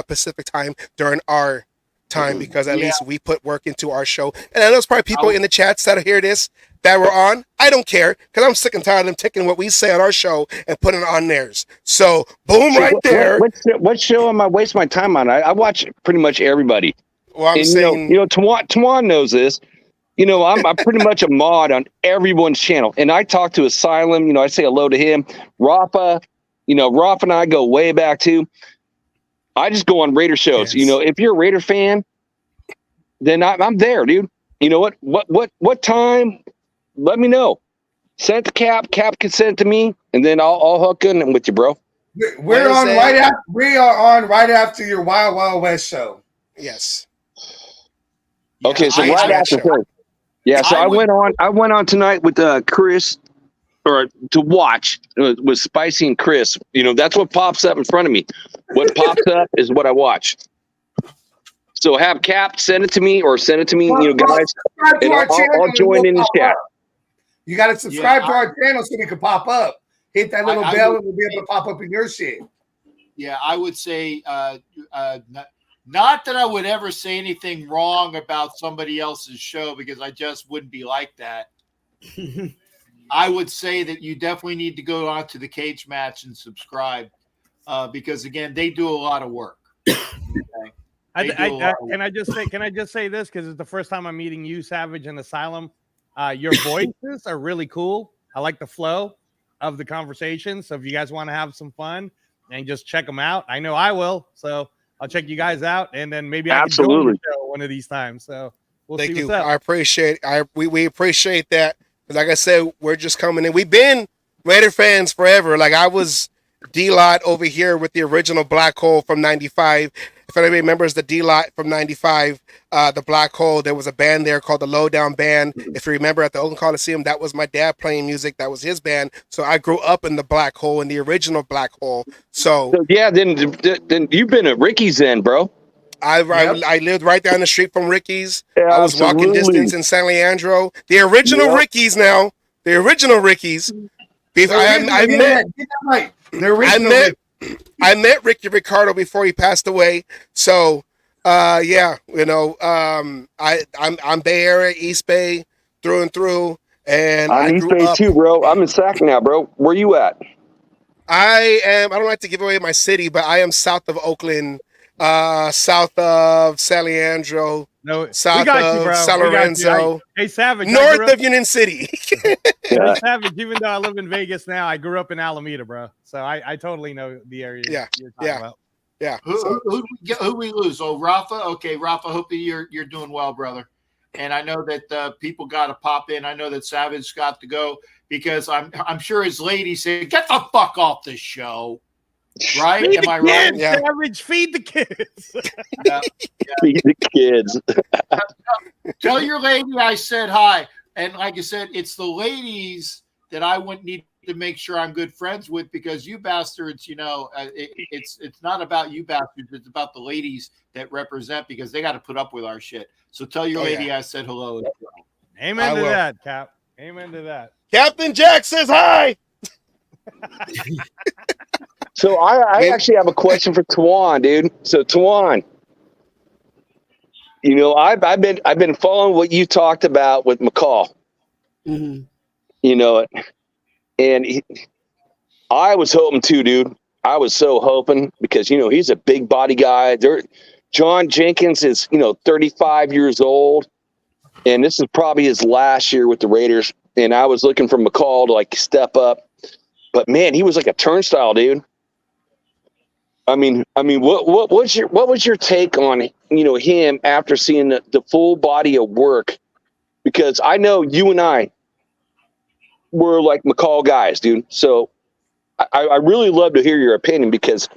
Pacific time during our time because at least we put work into our show. And I know there's probably people in the chats that hear this that were on. I don't care because I'm sick and tired of them taking what we say on our show and putting it on theirs. So boom, right there. What show am I wasting my time on? I watch pretty much everybody. Well, I'm saying, Twuan knows this. You know, I'm pretty much a mod on everyone's channel. And I talk to Asylum, I say hello to him. Rafa, Rafa and I go way back too. I just go on Raider shows. Yes. If you're a Raider fan, then I'm there, dude. You know what time? Let me know. Send it to Cap. Cap can send it to me, and then I'll hook in with you, bro. We are on right after your Wild Wild West show. yes. Okay, so right after first. Yeah, so I went on tonight with Chris, or to watch with Spicy and Chris. That's what pops up in front of me. What pops up is what I watch. So have Cap send it to me, guys, and I'll join in the chat. You got to subscribe to our channel so we can pop up. Hit that little bell and we'll be able to pop up in your shit. Yeah, I would say not that I would ever say anything wrong about somebody else's show because I just wouldn't be like that. I would say that you definitely need to go on to the Cage Match and subscribe because again, they do a lot of work. Okay? Can I just say this because it's the first time I'm meeting you, Savage, and Asylum. Your voices are really cool. I like the flow of the conversation. So if you guys want to have some fun and just check them out, I know I will. So I'll check you guys out, and then maybe I can join the show one of these times. So we'll see what's up. I appreciate. We appreciate that. Like I said, we're just coming in. We've been Raider fans forever. Like I was D-Lot over here with the original Black Hole from '95. If anybody remembers the D-Lot from '95, the Black Hole, there was a band there called the Lowdown Band. If you remember at the Oakland Coliseum, that was my dad playing music. That was his band. So I grew up in the Black Hole, in the original Black Hole. So yeah, then you've been at Ricky's then, bro. I lived right down the street from Ricky's. Yeah, I was walking distance in San Leandro. The original Ricky's now. The original Ricky's. I met Get that right. The original. I met Ricky Ricardo before he passed away. So yeah, you know, I'm Bay Area, East Bay through and through. And I I'm East grew Bay up. too, bro. I'm in Sac now, bro. Where you at? I don't like to give away my city, but I am south of Oakland, south of San Leandro, No, south we got you, of bro. San We got you. Lorenzo, Hey, Savage. north of Union City. Hey, Savage, even though I live in Vegas now, I grew up in Alameda, bro. So I totally know the area you're talking about. Yeah. Who we lose? Oh, Rafa. Okay, Rafa. Hope you're doing well, brother. And I know that people got to pop in. I know that Savage got to go because I'm sure his lady said, "Get the fuck off this show." Right? Feed Am I the right? kids, Yeah. Savage. Feed the kids. Yeah. Feed the kids. Tell your lady I said hi. And like I said, it's the ladies that I would need to make sure I'm good friends with because you bastards, you know, it's not about you bastards. It's about the ladies that represent because they got to put up with our shit. So tell your lady I said hello as well. Amen to that, Cap. Amen to that. Captain Jack says hi. So I actually have a question for Twuan, dude. So Twuan, you know, I've been following what you talked about with McCall. Mm-hmm. You know, and I was hoping too, dude. I was so hoping because you know he's a big body guy. John Jenkins is 35 years old, and this is probably his last year with the Raiders. And I was looking for McCall to like step up, but man, he was like a turnstile, dude. I mean, what was your take on him after seeing the full body of work? Because I know you and I were like McCall guys, dude. So I really love to hear your opinion because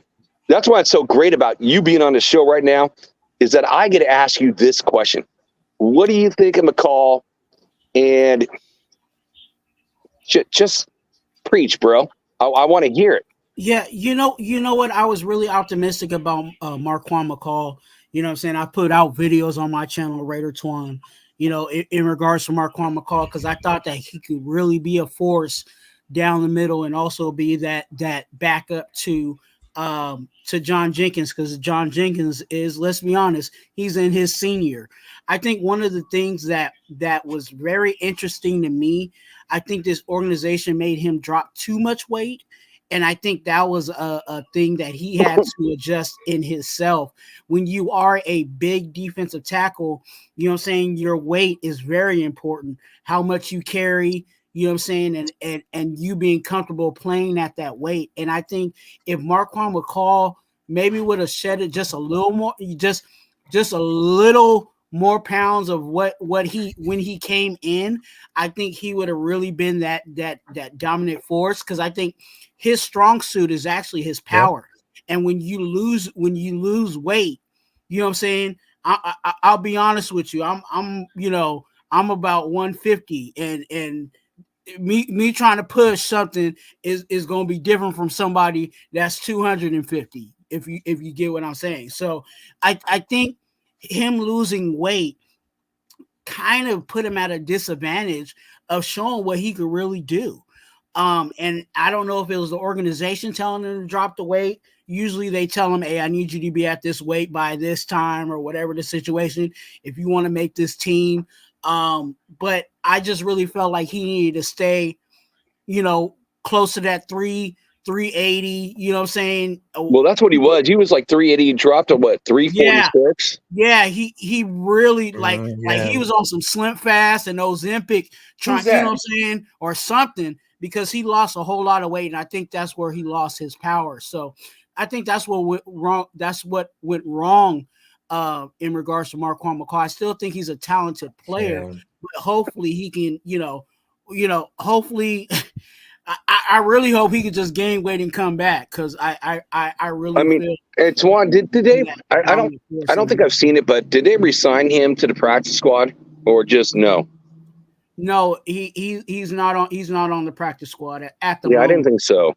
that's why it's so great about you being on the show right now is that I get to ask you this question: what do you think of McCall? And just preach, bro. I want to hear it. Yeah, you know what? I was really optimistic about MarTwuan McCall. You know what I'm saying? I put out videos on my channel, Raider Twuan, in regards to MarTwuan McCall, because I thought that he could really be a force down the middle and also be that backup to John Jenkins, because John Jenkins is, let's be honest, he's in his senior. I think one of the things that was very interesting to me, I think this organization made him drop too much weight. And I think that was a thing that he had to adjust in himself. When you are a big defensive tackle, you know what I'm saying, your weight is very important. How much you carry, you know what I'm saying, and you being comfortable playing at that weight. And I think if MarTwuan McCall maybe would have shedded just a little more, just a little more pounds of what he when he came in, I think he would have really been that dominant force, because I think his strong suit is actually his power. Yep. And when you lose weight, you know what I'm saying, I'll be honest with you, I'm about 150, and me trying to push something is going to be different from somebody that's 250, if you get what I'm saying. So I think him losing weight kind of put him at a disadvantage of showing what he could really do. And I don't know if it was the organization telling him to drop the weight. Usually they tell him, hey, I need you to be at this weight by this time, or whatever the situation, if you want to make this team. But I just really felt like he needed to stay, close to that 380, you know what I'm saying? Well, that's what he was. He was like 380. He dropped to what, 346? Yeah, he really like he was on some Slim Fast and Ozempic, trying, you know what I'm saying, or something, because he lost a whole lot of weight, and I think that's where he lost his power. So I think that's what went wrong. That's what went wrong in regards to MarTwuan McCall. I still think he's a talented player, but hopefully he can, hopefully. I really hope he could just gain weight and come back, because I really feel. Twuan, did they? I don't think I've seen it, but did they resign him to the practice squad, or just no? No, he's not on the practice squad at the moment. I didn't think so.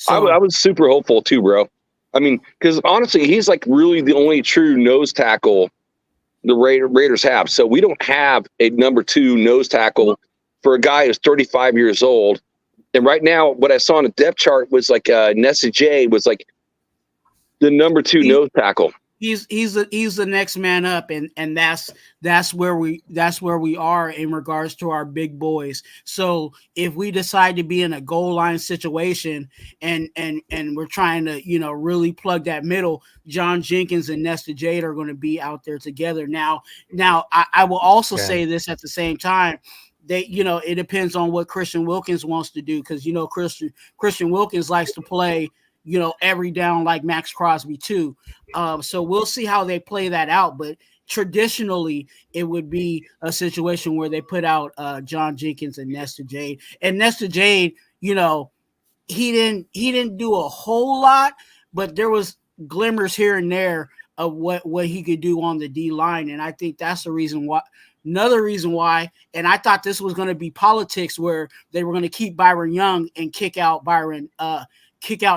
I was super hopeful too, bro. I mean, because honestly, he's like really the only true nose tackle the Raiders have. So we don't have a number 2 nose tackle for a guy who's 35 years old. And right now, what I saw on the depth chart was like Nessa J was like the number 2 nose tackle. He's the next man up, and that's where we are in regards to our big boys. So if we decide to be in a goal line situation and we're trying to really plug that middle, John Jenkins and Nesta Jade are going to be out there together. Now I will also say this at the same time. It depends on what Christian Wilkins wants to do, because Christian Wilkins likes to play every down like Max Crosby too. So we'll see how they play that out. But traditionally, it would be a situation where they put out John Jenkins and Nesta Jade. And Nesta Jade, he didn't do a whole lot, but there was glimmers here and there of what he could do on the D line. And I think that's the reason why. Another reason why, and I thought this was going to be politics where they were going to keep Byron Young and kick out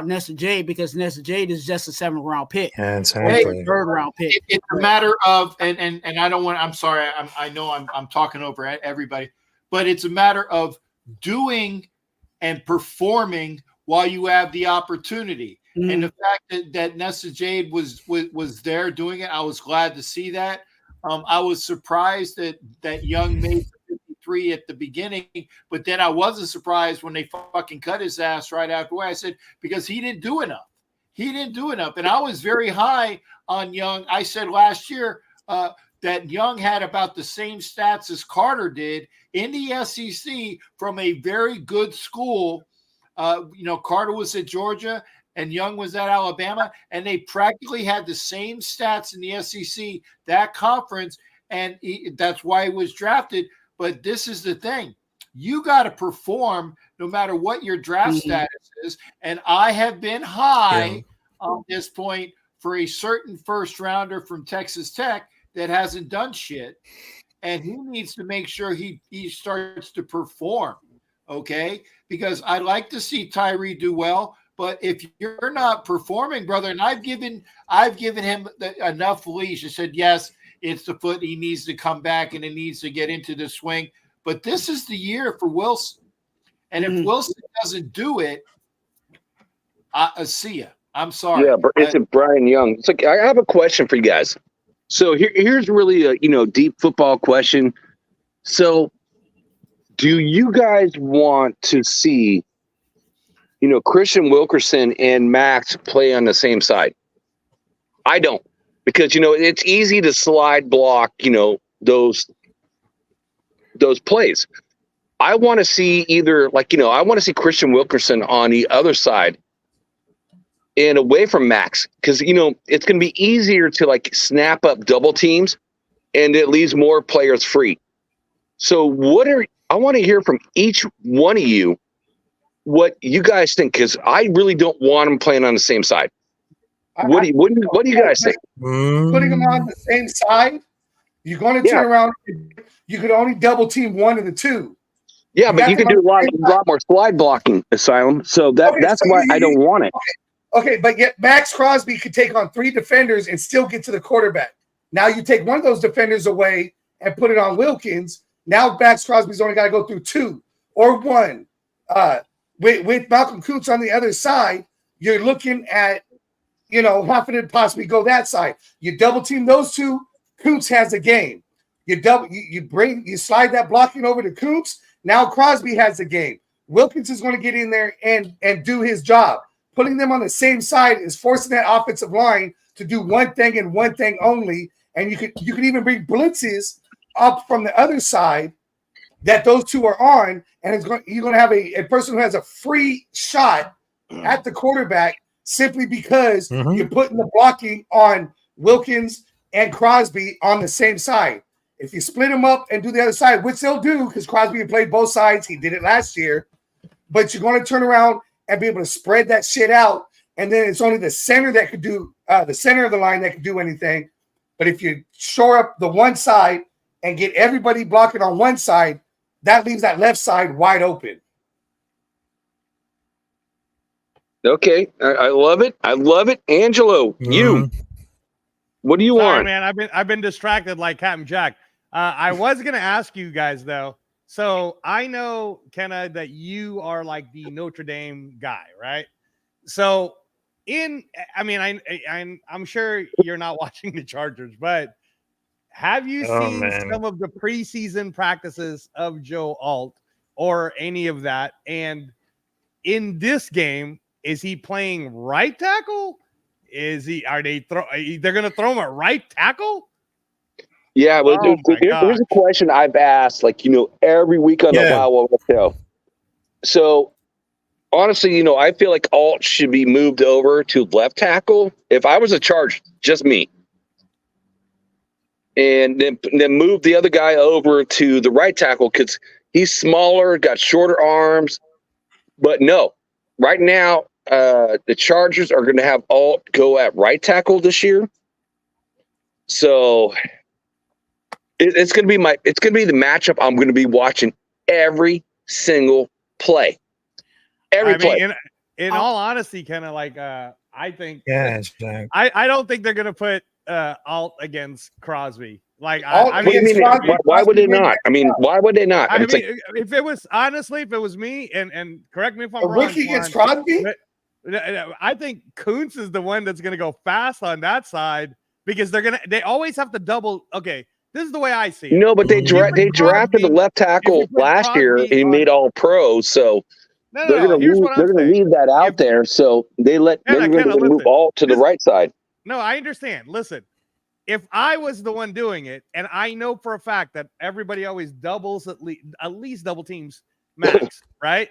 Nesta Jade, because Nesta Jade is just a 7th round pick. Yeah, exactly. 3rd round pick. It's a matter of, and I don't want, I'm sorry, I know I'm talking over everybody, but it's a matter of doing and performing while you have the opportunity. Mm-hmm. And the fact that Nesta Jade was there doing it, I was glad to see that. I was surprised that Young made 53 at the beginning, but then I wasn't surprised when they fucking cut his ass right after. I said, because he didn't do enough. He didn't do enough. And I was very high on Young. I said last year that Young had about the same stats as Carter did in the SEC from a very good school. Carter was at Georgia and Young was at Alabama, and they practically had the same stats in the SEC, that conference, and that's why he was drafted. But this is the thing. You got to perform no matter what your draft status is, and I have been high on this point for a certain first rounder from Texas Tech that hasn't done shit, and he needs to make sure he starts to perform, okay? Because I like to see Tyree do well, but if you're not performing, brother, and I've given him enough leash. I said, yes, it's the foot. He needs to come back and he needs to get into the swing. But this is the year for Wilson. And if Wilson doesn't do it, I see ya. I'm sorry. Yeah, but it's Brian Young. It's like, I have a question for you guys. So here's really a deep football question. So do you guys want to see Christian Wilkerson and Max play on the same side? I don't, because it's easy to slide block those plays. I want to see either I want to see Christian Wilkerson on the other side and away from Max, because it's going to be easier to snap up double teams, and it leaves more players free. So I want to hear from each one of you what you guys think, because I really don't want them playing on the same side. What do you guys think? Putting them on the same side, you're going to turn around. You could only double team one of the two. Yeah, but you can do a lot more slide blocking, Asylum. So that's why I don't want it. Okay, but yet Max Crosby could take on 3 defenders and still get to the quarterback. Now you take one of those defenders away and put it on Wilkins. Now Max Crosby's only got to go through 2 or 1. With Malcolm Kuntz on the other side, you're looking at, having to possibly go that side. You double team those 2, Kuntz has a game. You slide that blocking over to Kuntz. Now Crosby has a game. Wilkins is going to get in there and do his job. Putting them on the same side is forcing that offensive line to do one thing and one thing only. And you could even bring blitzes up from the other side that those 2 are on, and you're going to have a person who has a free shot at the quarterback simply because you're putting the blocking on Wilkins and Crosby on the same side. If you split them up and do the other side, which they'll do because Crosby played both sides, he did it last year, but you're going to turn around and be able to spread that shit out, and then it's only the center that could do the center of the line that could do anything. But if you shore up the one side and get everybody blocking on one side, that leaves that left side wide open. Okay, I love it. I love it, Angelo. You, what do you want, man? I've been distracted like Captain Jack. I was gonna ask you guys though. So I know, Kenna, that you are like the Notre Dame guy, right? So I'm sure you're not watching the Chargers, but have you Oh, seen man. some of the preseason practices of Joe Alt or any of that? And in this game, is he playing right tackle? They're going to throw him at right tackle? Yeah, but Oh my here's a gosh. question I've asked, like, every week on the Yeah. Wild Wild West show. So, honestly, I feel like Alt should be moved over to left tackle. If I was a Charge, just me. And then move the other guy over to the right tackle because he's smaller, got shorter arms. But no, right now, the Chargers are going to have Alt go at right tackle this year. So it's going to be the matchup I'm going to be watching every single play. Every play. In all honesty, kind of like I think Yeah, Jack. I don't think they're gonna put Alt against Crosby. Like Alt What do you against mean? Crosby. Why would they not? I mean, why would they not? I mean, It's like, if it was me, and correct me if I'm A wrong, rookie against Juan, Crosby? but I think Kuntz is the one that's gonna go fast on that side because they always have to double. Okay, this is the way I see it. no, but they If you put drafted the Crosby- left tackle if you put last year and Crosby he on- made all pros. So No, they're going here's to what I'm saying. leave that out If- there. So they're going to move listen. Alt to the right side. No, I understand. Listen, if I was the one doing it, and I know for a fact that everybody always doubles at least double teams max, right?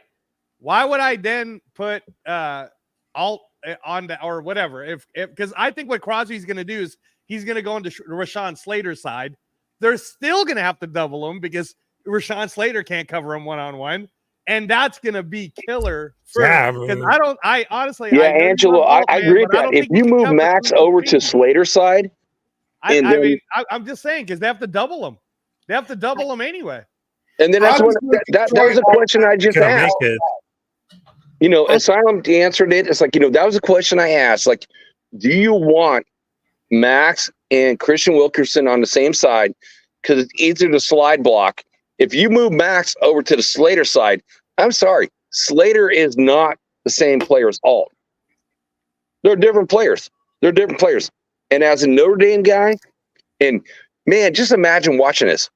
Why would I then put Alt on the, or whatever? If because I think what Crosby's going to do is he's going to go into Rashawn Slater's side. They're still going to have to double him because Rashawn Slater can't cover him one-on-one. And that's going to be killer. Yeah, Because I honestly. Yeah, I know you Angelo, love I Alt, agree man, with but I that. don't If think you can move cover Max two double over to teams. Slater's side, I'm just saying because they have to double them. They have to double them anyway. and then that was a question I just Gonna make asked. it. Asylum answered it. It's like, that was a question I asked. Like, do you want Max and Christian Wilkerson on the same side? Because it's easier to slide block. If you move Max over to the Slater side, I'm sorry, Slater is not the same player as Alt. They're different players. And as a Notre Dame guy, and man, just imagine watching this.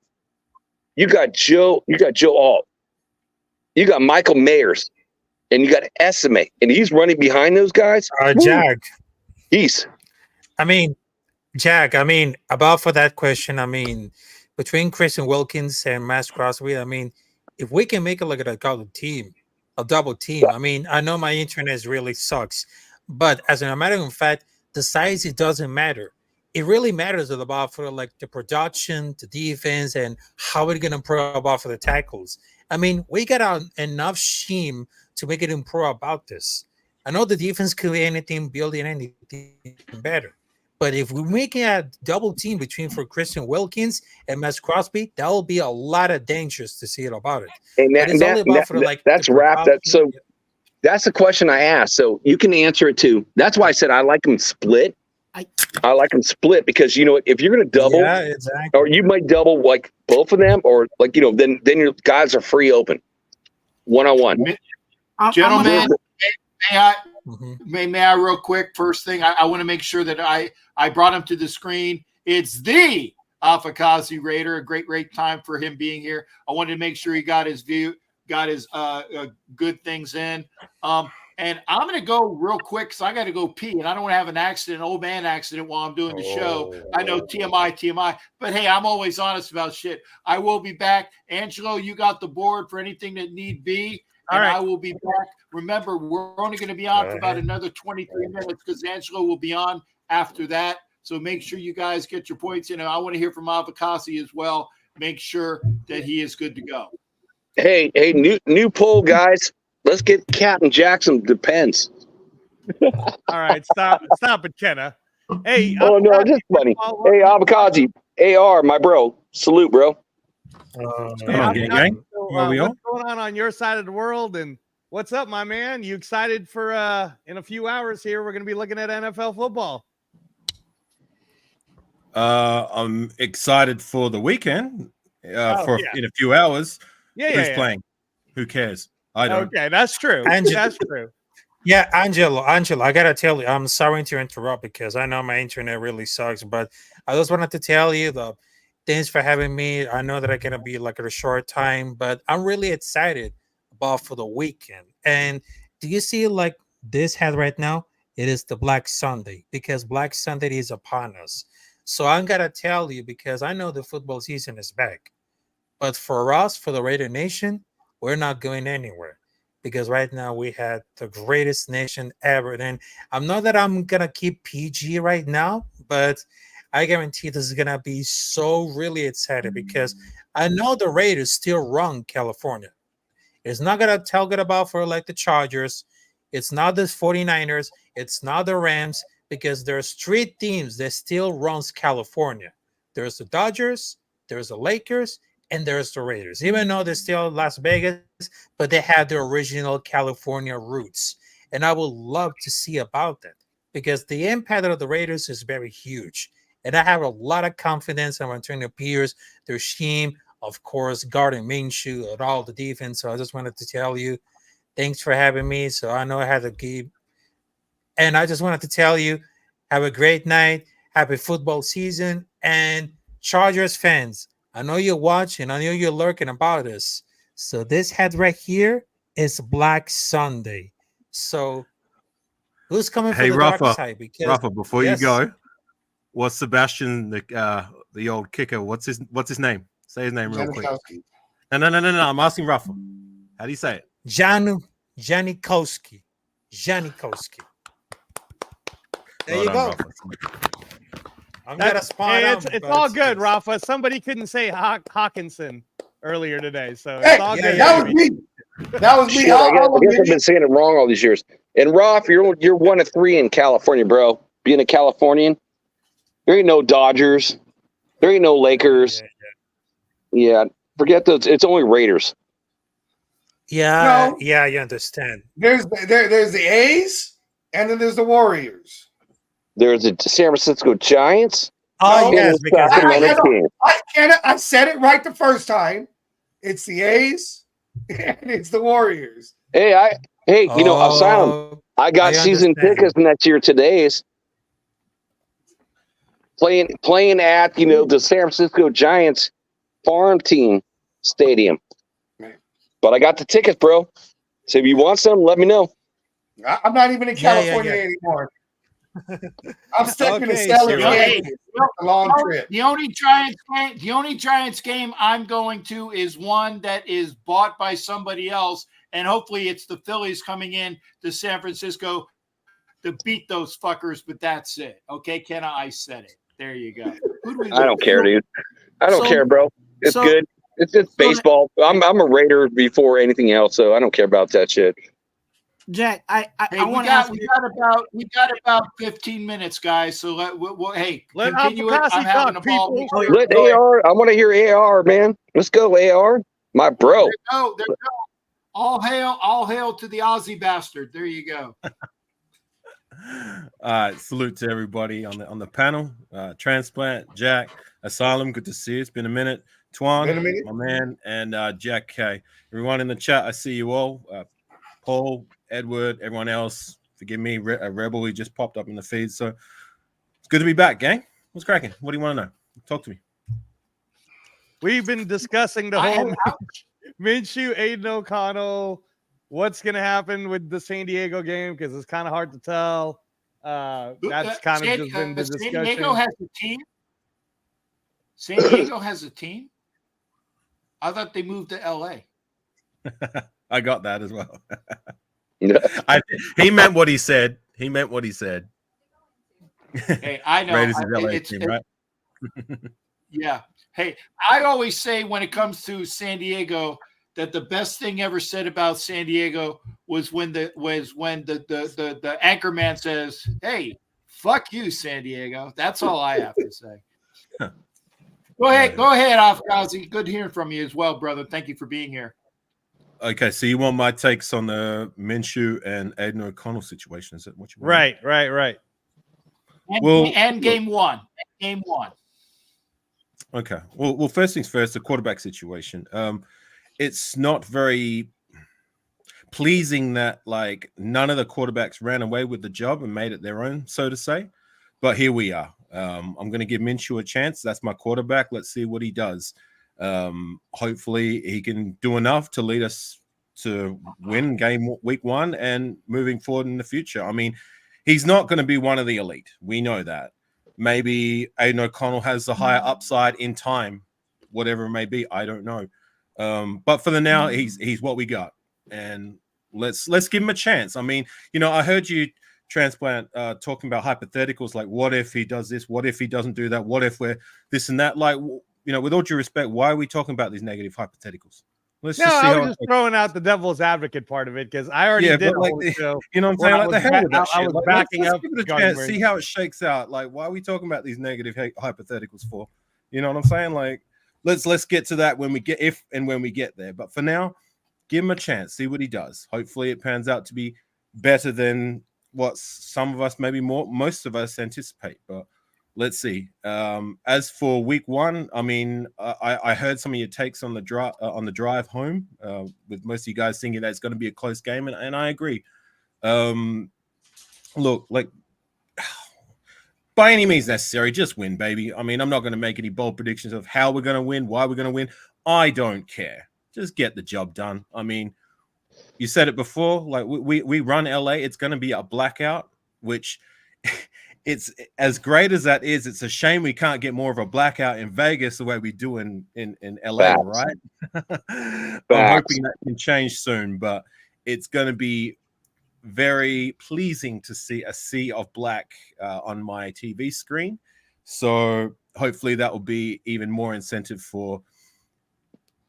You got Joe Alt. You got Michael Mayers. And you got Estimate. And he's running behind those guys. Jack. Jack, About for that question, between Christian Wilkins and Max Crosby, if we can make it like a double team, I know my internet really sucks, but as a matter of fact, the size, it doesn't matter. It really matters about for like the production, the defense, and how we're going to improve about for the tackles. We got enough scheme to make it improve about this. I know the defense could be anything, building anything better. But if we make a double team between for Christian Wilkins and Max Crosby, that will be a lot of dangers to see it about it. And that's wrapped up. So that's the question I asked. So you can answer it too. That's why I said I like them split. I like them split because if you're going to double, or you might double like both of them, or then your guys are free open, 1-on-1. Gentlemen, may I real quick? First thing, I want to make sure that I brought him to the screen. It's the Afakazi Raider. A great time for him being here. I wanted to make sure he got his good things in. And I'm going to go real quick because I got to go pee, and I don't want to have an old man accident while I'm doing the show. I know TMI, but hey, I'm always honest about shit. I will be back. Angelo, you got the board for anything that need be. All right. I will be back. Remember, we're only going to be on for about another 23 minutes because Angelo will be on after that. So make sure you guys get your points in. I want to hear from Avakasi as well. Make sure that he is good to go. Hey, new poll, guys. Let's get Captain Jackson Depends. All right, stop it, Kenna. Hey, no, just funny. Hey, Avakazi, AR, my bro. Salute, bro. Gang. What's going on your side of the world, and what's up, my man? You excited for in a few hours here? We're going to be looking at NFL football. I'm excited for the weekend. In a few hours. Yeah, Who's yeah. playing? Who cares? I don't. Okay, that's true. That's true. Yeah, Angelo, I gotta tell you, I'm sorry to interrupt because I know my internet really sucks, but I just wanted to tell you that thanks for having me. I know that I'm gonna be like at a short time, but I'm really excited about for the weekend. And do you see like this hat right now? It is the Black Sunday because Black Sunday is upon us. So I'm gonna tell you because I know the football season is back, but for us, for the Raider Nation, we're not going anywhere because right now we had the greatest nation ever. And I'm not that I'm gonna keep PG right now, but I guarantee this is gonna be so really excited because I know the Raiders still run California. It's not gonna tell good about for like the Chargers. It's not the 49ers. It's not the Rams because there's three teams that still runs California. There's the Dodgers, there's the Lakers, and there's the Raiders. Even though they're still Las Vegas, but they have their original California roots. And I would love to see about that because the impact of the Raiders is very huge. And I have a lot of confidence in Antonio Pierce, their team, of course, guarding Minshew and all the defense. So I just wanted to tell you, thanks for having me. So I know I had to give. And I just wanted to tell you, have a great night. Happy football season. And Chargers fans, I know you're watching. I know you're lurking about us. So this hat right here is Black Sunday. So who's coming for the dark side? Because Rafa, before you go, what's Sebastian, the old kicker? What's his name? Say his name real quick. No. I'm asking Rafa. How do you say it? Janikowski. There you go. I'm gonna spot it's all good, Rafa. Somebody couldn't say Hawkinson earlier today, so it's all good. That was me. That was me. Shit, I guess I've been saying it wrong all these years. And Roth, you're 1 of 3 in California, bro. Being a Californian, there ain't no Dodgers, there ain't no Lakers. Yeah, forget those. It's only Raiders. Yeah, you understand. There's the A's, and then there's the Warriors. There's the San Francisco Giants. Oh, yes, because I said it right the first time. It's the A's and it's the Warriors. Hey, Asylum. I got season tickets next year. Today's playing at the San Francisco Giants farm team stadium. But I got the tickets, bro. So if you want some, let me know. I'm not even in California anymore. I'm stuck in the Stellar Canyon. A long trip. The only Giants game I'm going to is one that is bought by somebody else, and hopefully it's the Phillies coming in to San Francisco to beat those fuckers. But that's it. Okay, Kenna, I said it. There you go. I don't care, dude. I don't care, bro. It's good. It's just baseball. I'm a Raider before anything else, so I don't care about that shit. Jack, I want to ask you. We got about 15 minutes, guys. So let continue it. I'm having a ball. Let AR. I want to hear AR, man. Let's go, AR. My bro. There you go. All hail to the Aussie bastard. There you go. Salute to everybody on the panel. Transplant, Jack, Asylum. Good to see you. It's been a minute. Twuan, my man, and Jack K. Everyone in the chat, I see you all. Paul, Edward, everyone else, forgive me, a Rebel, he just popped up in the feed. So it's good to be back, gang. What's cracking? What do you want to know? Talk to me. We've been discussing the whole Minshew, Aiden O'Connell, what's going to happen with the San Diego game, because it's kind of hard to tell. That's kind of just been the discussion. San Diego has a team? San Diego has a team? I thought they moved to L.A. I got that as well. He meant what he said. Hey, I know. Raiders is LA team, right? Yeah. Hey, I always say when it comes to San Diego that the best thing ever said about San Diego was when the anchor man says, "Hey, fuck you, San Diego." That's all I have to say. Go ahead, Afghazi. Good hearing from you as well, brother. Thank you for being here. Okay, so you want my takes on the Minshew and Aiden O'Connell situation? Is that what you want? Right. And game one. Okay. Well, first things first, the quarterback situation. it's not very pleasing that like none of the quarterbacks ran away with the job and made it their own, so to say. But here we are. I'm going to give Minshew a chance. That's my quarterback. Let's see what he does. Hopefully he can do enough to lead us to win week 1 and moving forward in the future. I mean, he's not going to be one of the elite. We know that. Maybe Aiden O'Connell has the higher upside in time, whatever it may be. I don't know. But for the now, he's what we got. And let's give him a chance. I mean, I heard you transplant talking about hypotheticals, like what if he does this, what if he doesn't do that, what if we're this and that. Like, with all due respect, why are we talking about these negative hypotheticals? Let's just see I was just throwing out the devil's advot part of it because I already did like, show. You know what I'm saying? Like the hell with that shit. I was backing up. Give it a chance, see how it shakes out. Like, why are we talking about these negative hypotheticals for? You know what I'm saying? Like, let's get to that when we get when we get there. But for now, give him a chance, see what he does. Hopefully, it pans out to be better than what some of us, maybe most of us anticipate. But let's see. As for week 1, I mean, I heard some of your takes on the drive home, with most of you guys thinking that it's going to be a close game, and I agree. Look, like by any means necessary, just win, baby. I mean, I'm not going to make any bold predictions of how we're going to win, why we're going to win. I don't care. Just get the job done. I mean, you said it before. Like we run LA, it's going to be a blackout, which. It's as great as that is. It's a shame we can't get more of a blackout in Vegas the way we do in LA, right? I'm hoping that can change soon, but it's going to be very pleasing to see a sea of black on my TV screen. So hopefully that will be even more incentive for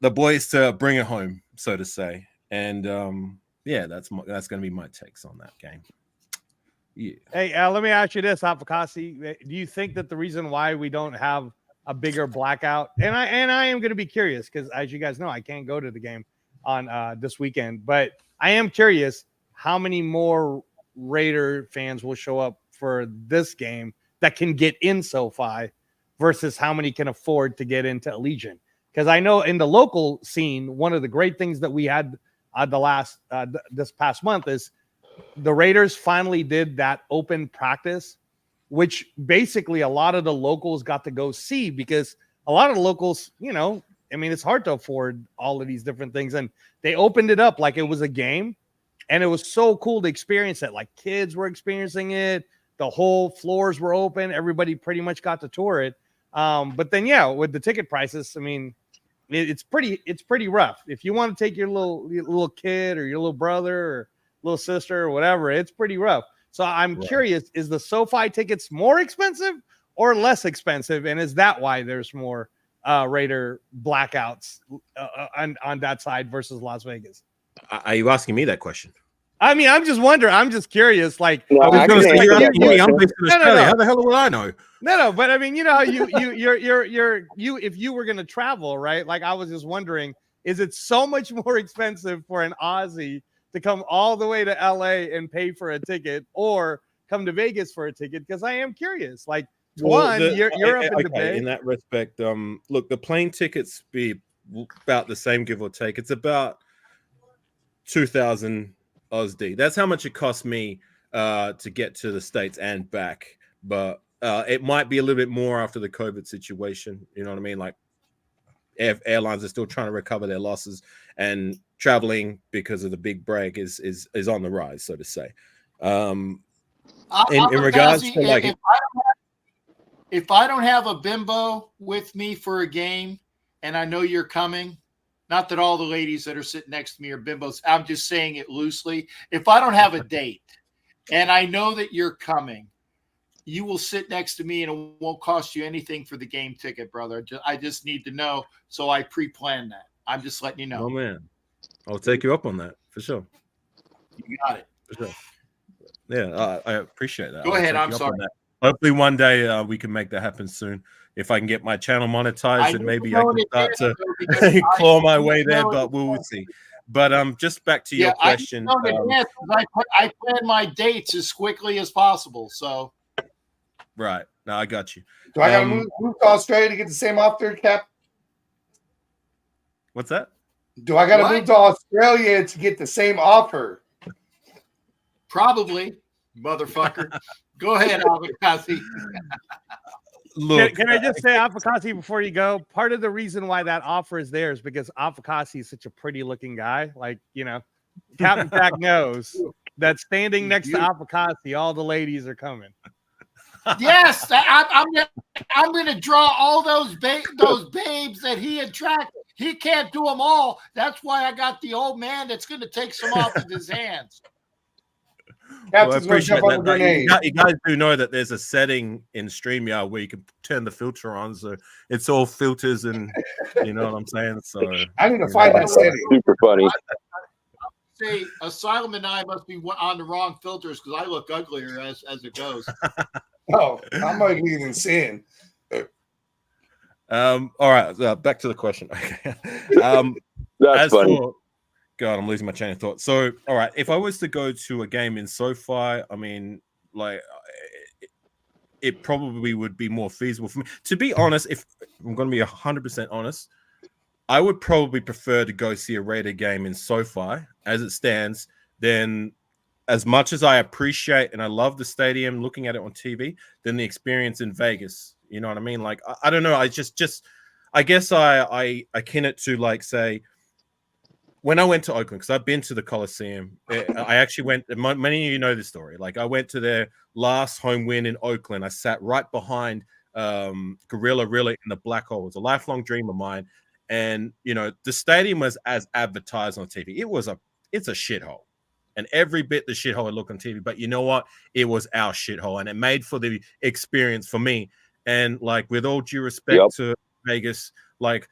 the boys to bring it home, so to say. And that's going to be my takes on that game. Yeah. Hey, let me ask you this, Apokasi. Do you think that the reason why we don't have a bigger blackout, and I am going to be curious because, as you guys know, I can't go to the game on this weekend, but I am curious how many more Raider fans will show up for this game that can get in SoFi versus how many can afford to get into Allegiant. Because I know in the local scene, one of the great things that we had this past month is the Raiders finally did that open practice, which basically a lot of the locals got to go see, because a lot of the locals, I mean, it's hard to afford all of these different things. And they opened it up like it was a game. And it was so cool to experience it. Like kids were experiencing it. The whole floors were open. Everybody pretty much got to tour it. But then, with the ticket prices, I mean, it's pretty rough. If you want to take your little kid or your little brother or little sister or whatever, it's pretty rough. So I'm curious, is the SoFi tickets more expensive or less expensive? And is that why there's more Raider blackouts on that side versus Las Vegas? Are you asking me that question? I mean, I'm just wondering. I'm just curious. Like, no, I'm based in Australia. No. How the hell will I know? No. But I mean, how you're if you were going to travel, right? Like, I was just wondering, is it so much more expensive for an Aussie to come all the way to LA and pay for a ticket, or come to Vegas for a ticket? Because I am curious. Like, Twuan, you're up in the Bay. In that respect, look, the plane tickets be about the same, give or take. It's about 2,000 Ausd. That's how much it cost me to get to the States and back. But it might be a little bit more after the COVID situation. You know what I mean? Like, airlines are still trying to recover their losses, and traveling because of the big break is on the rise, so to say. In regards to like, if I don't have a bimbo with me for a game, and I know you're coming, not that all the ladies that are sitting next to me are bimbos, I'm just saying it loosely. If I don't have a date and I know that you're coming, you will sit next to me and it won't cost you anything for the game ticket, brother. I just need to know, so I pre-plan that. I'm just letting you know. Oh, man. I'll take you up on that, for sure. You got it. For sure. Yeah, I appreciate that. Go ahead. I'm sorry. Hopefully one day we can make that happen soon. If I can get my channel monetized, and maybe I can start to claw my way there, but we'll see. But just back to your question. I plan my dates as quickly as possible, so. Right. No, I got you. Do I got to move to Australia to get the same off-there cap? What's that? Do I got to What? move to Australia to get the same offer? Probably, motherfucker. Go ahead, Avocasi. Look, Can I just say, Avocasi, before you go, part of the reason why that offer is there is because Avocasi is such a pretty looking guy. Like, Captain Jack knows that standing next to Avocasi, all the ladies are coming. Yes, I'm gonna draw all those babes that he attracted. He can't do them all. That's why I got the old man that's gonna take some off of his hands. Well, I Captain's going to appreciate jump on the that. grenade. You guys do know that there's a setting in StreamYard where you can turn the filter on, so it's all filters, and you know what I'm saying. So I need to find that setting. Super funny. Say, Asylum and I must be on the wrong filters because I look uglier as it goes. Oh, I'm ugly than sin. all right, back to the question. Okay. That's funny. God, I'm losing my chain of thought. So, all right, if I was to go to a game in SoFi, I mean, like, it probably would be more feasible for me. To be honest, if I'm going to be 100% honest, I would probably prefer to go see a Raider game in SoFi as it stands than, as much as I appreciate and I love the stadium, looking at it on TV, than the experience in Vegas. You know what I mean? Like, I don't know. I guess I akin it to, like, say, when I went to Oakland, because I've been to the Coliseum, I actually went, many of you know this story. Like, I went to their last home win in Oakland. I sat right behind Gorilla Rilla in the black hole. It was a lifelong dream of mine. And, the stadium was as advertised on TV. It's a shithole. And every bit the shithole I look on TV. But you know what? It was our shithole. And it made for the experience for me. And, like, with all due respect to Vegas, like,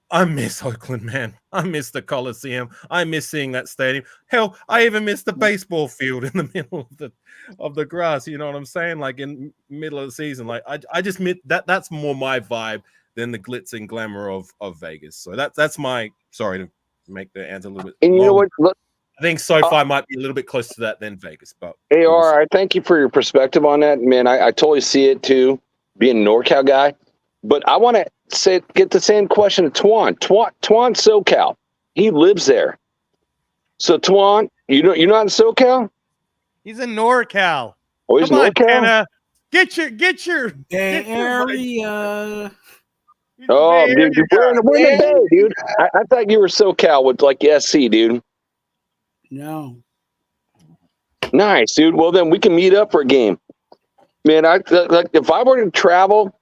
I miss Oakland, man. I miss the Coliseum. I miss seeing that stadium. Hell, I even miss the baseball field in the middle of the grass. You know what I'm saying? Like, in middle of the season. Like, I just miss that's more my vibe than the glitz and glamour of Vegas. So that's my, sorry to make the answer a little bit. And you know what? Look, I think SoFi might be a little bit close to that than Vegas. But AR, I thank you for your perspective on that, man. I totally see it too, being a NorCal guy. But I want to get the same question to Twuan. Twuan SoCal. He lives there. So Twuan, you're not in SoCal? He's in NorCal. Oh, he's Come on, NorCal? Kenna. Get your Bay Area. Oh, dude, we're in the Bay, dude. I thought you were SoCal with, like, SC, dude. No. Nice, dude. Well, then we can meet up for a game. Man, if I were to travel,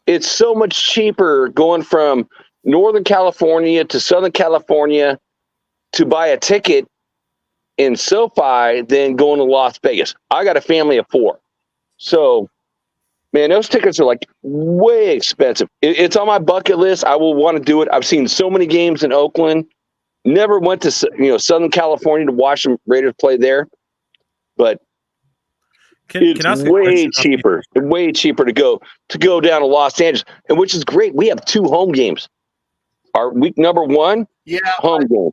it's so much cheaper going from Northern California to Southern California to buy a ticket in SoFi than going to Las Vegas. I got a family of 4. So, man, those tickets are, like, way expensive. It's on my bucket list. I will want to do it. I've seen so many games in Oakland. Never went to Southern California to watch the Raiders play there. But it's way cheaper to go down to Los Angeles, and which is great. We have 2 home games. Our week number 1, home game.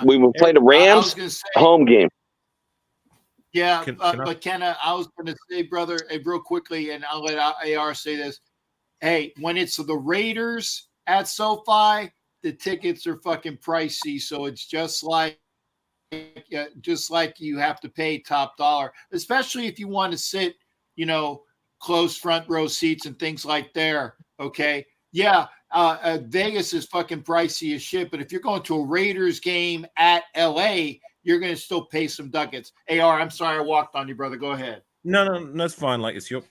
We will play the Rams, home game. Yeah, but Kenna, I was going to say, brother, real quickly, and I'll let AR say this. Hey, when it's the Raiders at SoFi, the tickets are fucking pricey, so it's just like you have to pay top dollar, especially if you want to sit, close front row seats and things like there. Okay. Yeah. Vegas is fucking pricey as shit, but if you're going to a Raiders game at LA, you're going to still pay some ducats. AR, I'm sorry I walked on you, brother. Go ahead. No, that's fine. Like, it's your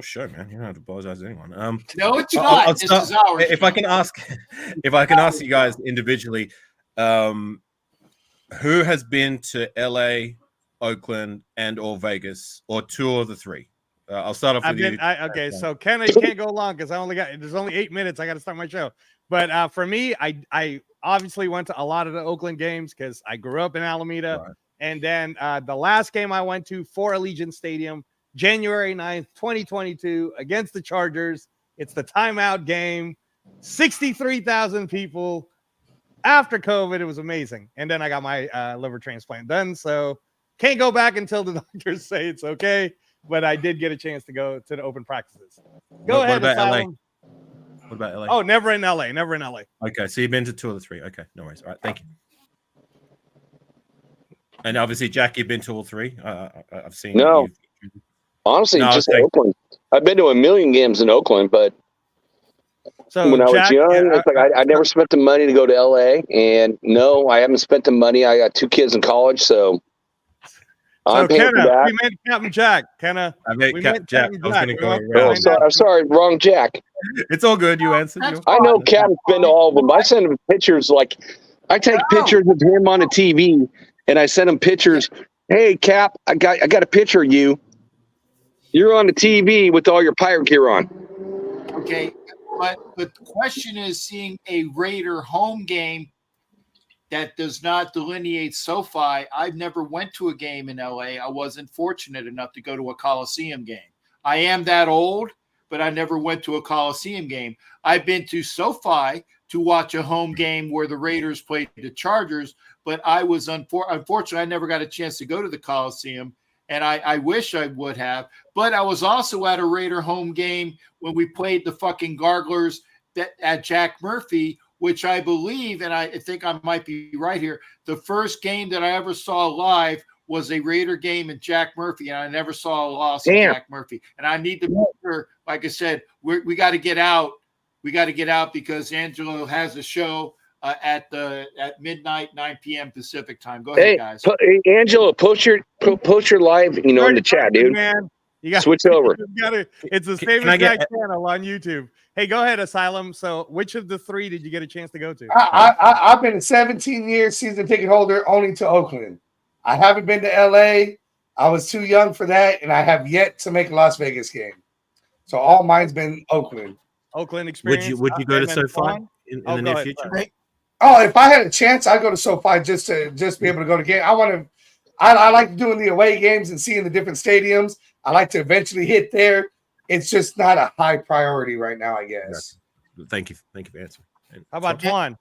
show, man. You don't have to apologize to anyone. No, it's not. This is ours. If I can ask you guys individually, who has been to LA, Oakland, and or Vegas, or 2 of the 3? I'll start off with you. Okay, so Kenna, you can't go long because there's only 8 minutes. I got to start my show. But for me, I obviously went to a lot of the Oakland games because I grew up in Alameda. Right. And then the last game I went to for Allegiant Stadium, January 9th, 2022, against the Chargers. It's the timeout game. 63,000 people. After COVID, it was amazing. And then I got my liver transplant done. So can't go back until the doctors say it's okay. But I did get a chance to go to the open practices. Go ahead, what about Asylum. LA? What about LA? Oh, never in LA. Never in LA. Okay, so you've been to 2 of the 3. Okay, no worries. All right, thank you. And obviously, Jack, you've been to all 3. I've seen. No. Honestly, No, just okay. Oakland. I've been to a million games in Oakland, but So when I was Jack, young, it's like I never spent the money to go to LA. And no, I haven't spent the money. I got 2 kids in college, so I'm paying for Kenna, that. we met Captain Jack. Kenna, I met we Jack. met I Captain was Jack. going to We go went around. Oh, sorry, sorry, wrong Jack. It's all good. You answered. That's I know fine. Captain's been to all of them. I send him pictures. Like I take pictures of him on the TV, and I send him pictures. Hey, Cap, I got a picture of you. You're on the TV with all your pirate gear on. Okay, but the question is, seeing a Raider home game that does not delineate SoFi. I've never went to a game in LA. I wasn't fortunate enough to go to a Coliseum game. I am that old, but I never went to a Coliseum game. I've been to SoFi to watch a home game where the Raiders played the Chargers, but I was unfortunately I never got a chance to go to the Coliseum, and I wish I would have. But I was also at a Raider home game when we played the fucking Garglers at Jack Murphy, which I believe, and I think I might be right here, the first game that I ever saw live was a Raider game in Jack Murphy, and I never saw a loss in Jack Murphy. And I need to make sure, like I said, we got to get out. We got to get out because Angelo has a show at midnight, 9 p.m. Pacific time. Go ahead, guys. Hey, Angelo, post your live, in the chat, dude. Man. You got switch over. It's the same exact channel on YouTube. Hey, go ahead, Asylum. So, which of the 3 did you get a chance to go to? I've been a 17 years season ticket holder only to Oakland. I haven't been to LA. I was too young for that, and I have yet to make a Las Vegas game. So all mine's been Oakland. Oakland experience. Would you go to SoFi in the near future? Right. Oh, if I had a chance, I'd go to SoFi just to be able to go to game. I like doing the away games and seeing the different stadiums. I like to eventually hit there. It's just not a high priority right now, I guess. Thank you for answering. How about Twuan?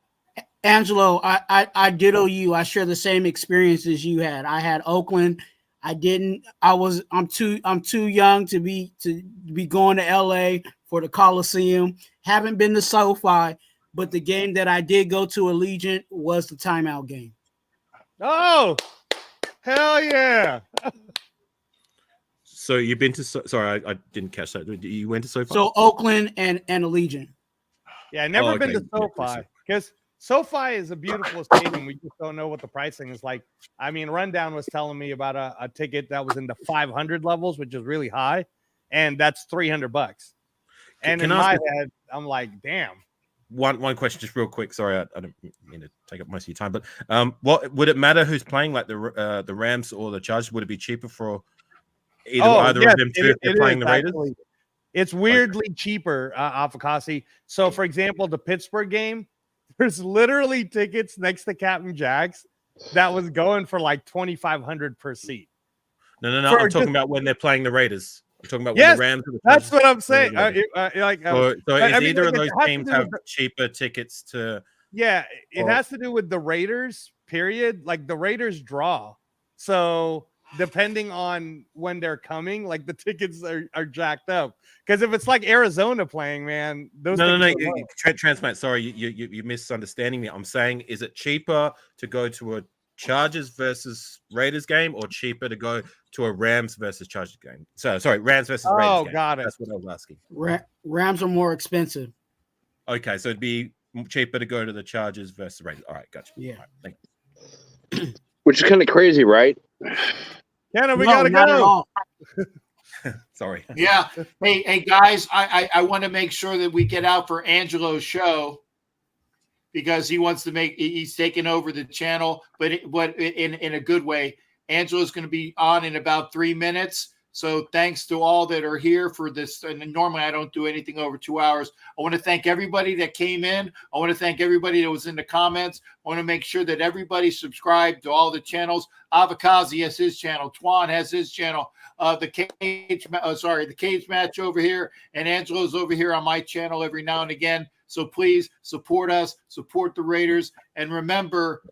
Angelo, I ditto you. I share the same experiences you had. I had Oakland. I'm too young to be going to LA for the Coliseum. Haven't been to SoFi, but the game that I did go to Allegiant was the timeout game. Oh, hell yeah. So you've been to sorry, I didn't catch that. You went to SoFi? So Oakland and Allegiant. Yeah, I never been to SoFi because SoFi is a beautiful stadium. We just don't know what the pricing is like. I mean, Rundown was telling me about a ticket that was in the 500 levels, which is really high, and that's $300. And in my head, I'm like, damn. One question, just real quick. Sorry, I don't mean to take up most of your time, but what would it matter who's playing, like the Rams or the Chargers? Would it be cheaper for either of them if they're playing the Raiders? Actually. It's weirdly cheaper, Afakasi. So, for example, the Pittsburgh game, there's literally tickets next to Captain Jack's that was going for like $2,500 per seat. No. I'm talking about when they're playing the Raiders. I'm talking about when the Rams. That's what I'm saying. Either of those teams have cheaper tickets to? Yeah, it has to do with the Raiders. Period. Like the Raiders draw, so depending on when they're coming, like the tickets are jacked up. Because if it's like Arizona playing, man, those transplant. Sorry, you misunderstanding me. I'm saying, is it cheaper to go to a Chargers versus Raiders game or cheaper to go to a Rams versus Chargers game? Sorry, Rams versus Raiders game. Got it. That's what I was asking. Rams are more expensive. Okay, so it'd be cheaper to go to the Chargers versus Raiders. All right, gotcha. Yeah. Right, thank you. Which is kind of crazy, right? Kenna, we gotta go. Sorry. Yeah. Hey, guys, I want to make sure that we get out for Angelo's show because he wants to he's taking over the channel, but in a good way. Angelo's going to be on in about 3 minutes. So thanks to all that are here for this. And normally I don't do anything over 2 hours. I want to thank everybody that came in. I want to thank everybody that was in the comments. I want to make sure that everybody subscribed to all the channels. Avakazi has his channel. Twuan has his channel. The cage match over here, and Angelo's over here on my channel every now and again. So please support us, support the Raiders, and remember,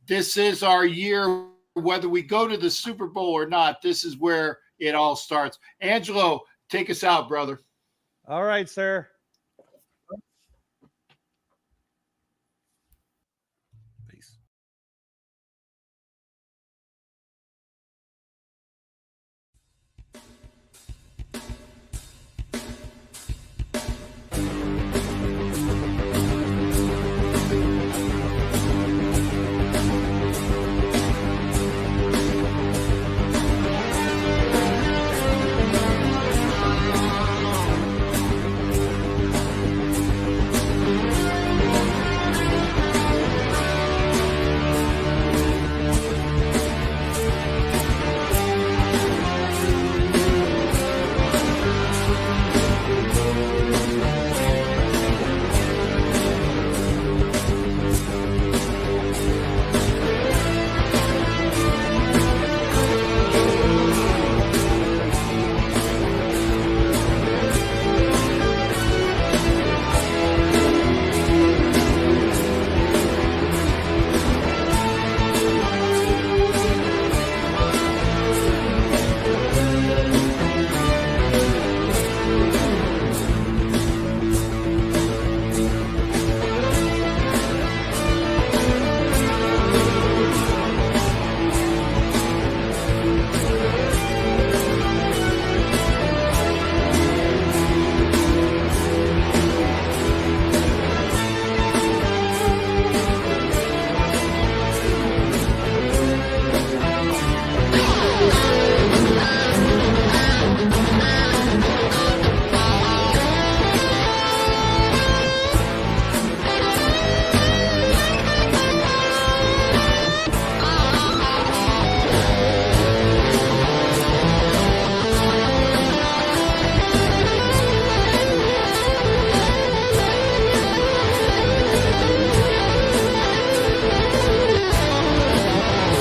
this is our year. Whether we go to the Super Bowl or not, this is where it all starts. Angelo, take us out, brother. All right, sir.